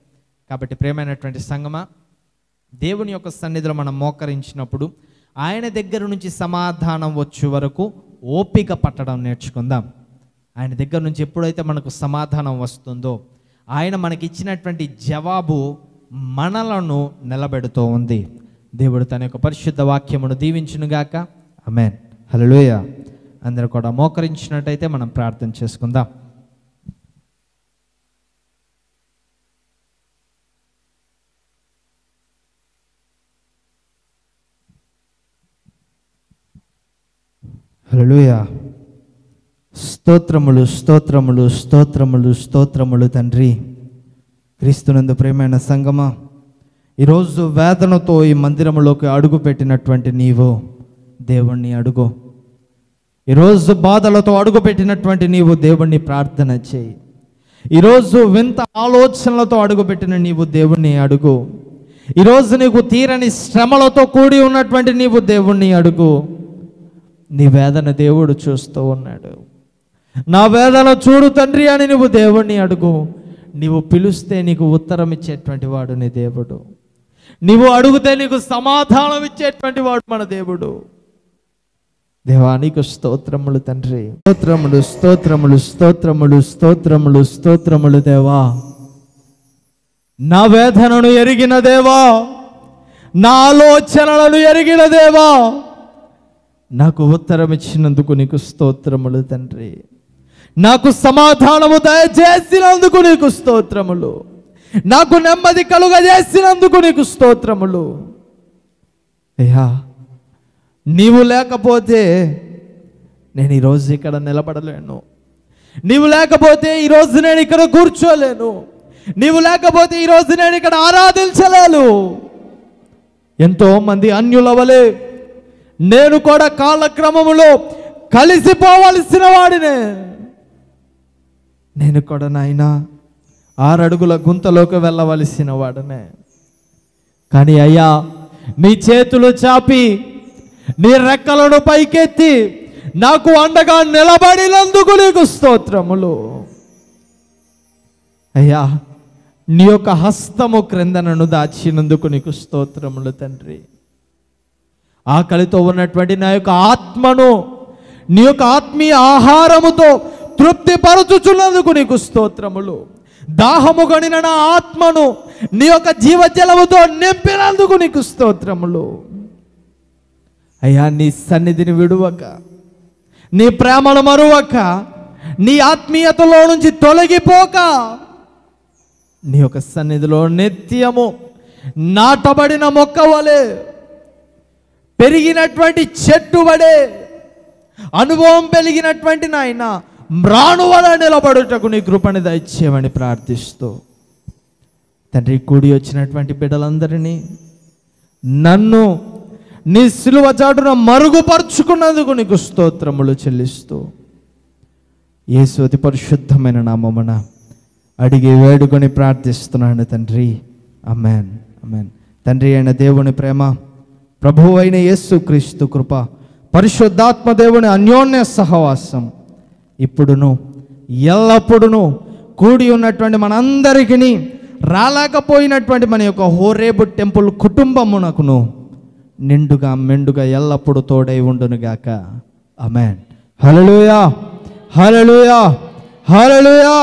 కాబట్టి ప్రియమైనటువంటి సంగమా, దేవుని యొక్క సన్నిధిలో మనం మోకరించినప్పుడు ఆయన దగ్గర నుంచి సమాధానం వచ్చే వరకు ఓపిక పట్టడం నేర్చుకుందాం. ఆయన దగ్గర నుంచి ఎప్పుడైతే మనకు సమాధానం వస్తుందో, ఆయన మనకి ఇచ్చినటువంటి జవాబు మనలను నిలబెడుతూ ఉంది. దేవుడు తన యొక్క పరిశుద్ధ వాక్యమును దీవించునుగాక. ఆమేన్. హల్లెలూయా. అందరూ కూడా మోకరించినట్టయితే మనం ప్రార్థన చేసుకుందాం. హల్లెలూయా. స్తోత్రములు స్తోత్రములు స్తోత్రములు స్తోత్రములు తండ్రి. క్రీస్తునందు ప్రియమైన సంగమా, ఈరోజు వేదనతో ఈ మందిరములోకి అడుగు పెట్టినటువంటి నీవు దేవుణ్ణి అడుగు. ఈరోజు బాధలతో అడుగు పెట్టినటువంటి నీవు దేవుణ్ణి ప్రార్థన చేయి. ఈరోజు వింత ఆలోచనలతో అడుగుపెట్టిన నీవు దేవుణ్ణి అడుగు. ఈరోజు నీకు తీరని శ్రమలతో కూడి ఉన్నటువంటి నీవు దేవుణ్ణి అడుగు. నీ వేదన దేవుడు చూస్తూ ఉన్నాడు. నా వేదన చూడు తండ్రి అని నువ్వు దేవుణ్ణి అడుగు. నీవు పిలుస్తే నీకు ఉత్తరం ఇచ్చేటువంటి వాడు నీ దేవుడు. నీవు అడుగుతే నీకు సమాధానం ఇచ్చేటువంటి వాడు మన దేవుడు. దేవా నీకు స్తోత్రములు తండ్రి. స్తోత్రములు స్తోత్రములు స్తోత్రములు స్తోత్రములు స్తోత్రములు దేవా. నా వేదనను ఎరిగిన దేవా, నా ఆలోచనలను ఎరిగిన దేవా, నాకు ఉత్తరం ఇచ్చినందుకు నీకు స్తోత్రములు తండ్రి. నాకు సమాధానము దయచేసినందుకు నీకు స్తోత్రములు. నాకు నెమ్మది కలుగజేసినందుకు నీకు స్తోత్రములు. అయ్యా, నీవు లేకపోతే నేను ఈరోజు ఇక్కడ నిలబడలేను. నీవు లేకపోతే ఈరోజు నేను ఇక్కడ కూర్చోలేను. నీవు లేకపోతే ఈరోజు నేను ఇక్కడ ఆరాధించలేను. ఎంతో మంది అన్యుల వలె నేను కూడా కాలక్రమములో కలిసిపోవలసిన వాడినే. నేను కూడా నాయనా 6 అడుగుల గుంతలోకి వెళ్ళవలసిన వాడనే. కానీ అయ్యా, నీ చేతులు చాపి నీ రెక్కలను పైకెత్తి నాకు అండగా నిలబడినందుకు నీకు స్తోత్రములు. అయ్యా నీ యొక్క హస్తము క్రింద నన్ను దాచినందుకు నీకు స్తోత్రములు తండ్రి. ఆకలితో ఉన్నటువంటి నా యొక్క ఆత్మను నీ యొక్క ఆత్మీయ ఆహారముతో తృప్తిపరచుచున్నందుకు నీకు స్తోత్రములు. దాహము గడిన నా ఆత్మను నీ యొక్క జీవజలముతో నింపినందుకు నీకు స్తోత్రములు. అయ్యా నీ సన్నిధిని విడువక, నీ ప్రేమను మరువక, నీ ఆత్మీయతలో నుంచి తొలగిపోక, నీ యొక్క సన్నిధిలో నిత్యము నాటబడిన మొక్క వలె, పెరిగినటువంటి చెట్టు వలె, అనుభవం పెరిగినటువంటి నాయన మ్రాణు వలె నిలబడుటకు నీ కృపని దయచేయమని ప్రార్థిస్తూ తండ్రి, కూడి వచ్చినటువంటి బిడ్డలందరినీ నన్ను నీ సిలువ చాటున మరుగుపరుచుకున్నందుకు నీకు స్తోత్రములు చెల్లిస్తూ యేసు అతి పరిశుద్ధమైన నామమున అడిగి వేడుకొని ప్రార్థిస్తున్నాను తండ్రి. ఆమేన్, ఆమేన్. తండ్రి అయిన దేవుని ప్రేమ, ప్రభువు అయిన యేసు క్రీస్తు కృప, పరిశుద్ధాత్మ దేవుని అన్యోన్య సహవాసం ఇప్పుడును ఎల్లప్పుడును కూడి ఉన్నటువంటి మనందరికీ, రాలేకపోయినటువంటి మన యొక్క హోరేబు టెంపుల్ కుటుంబమునకును నిండుగా మెండుగా ఎల్లప్పుడూ తోడై ఉండునుగాక. ఆమేన్. హల్లెలూయా, హల్లెలూయా, హల్లెలూయా.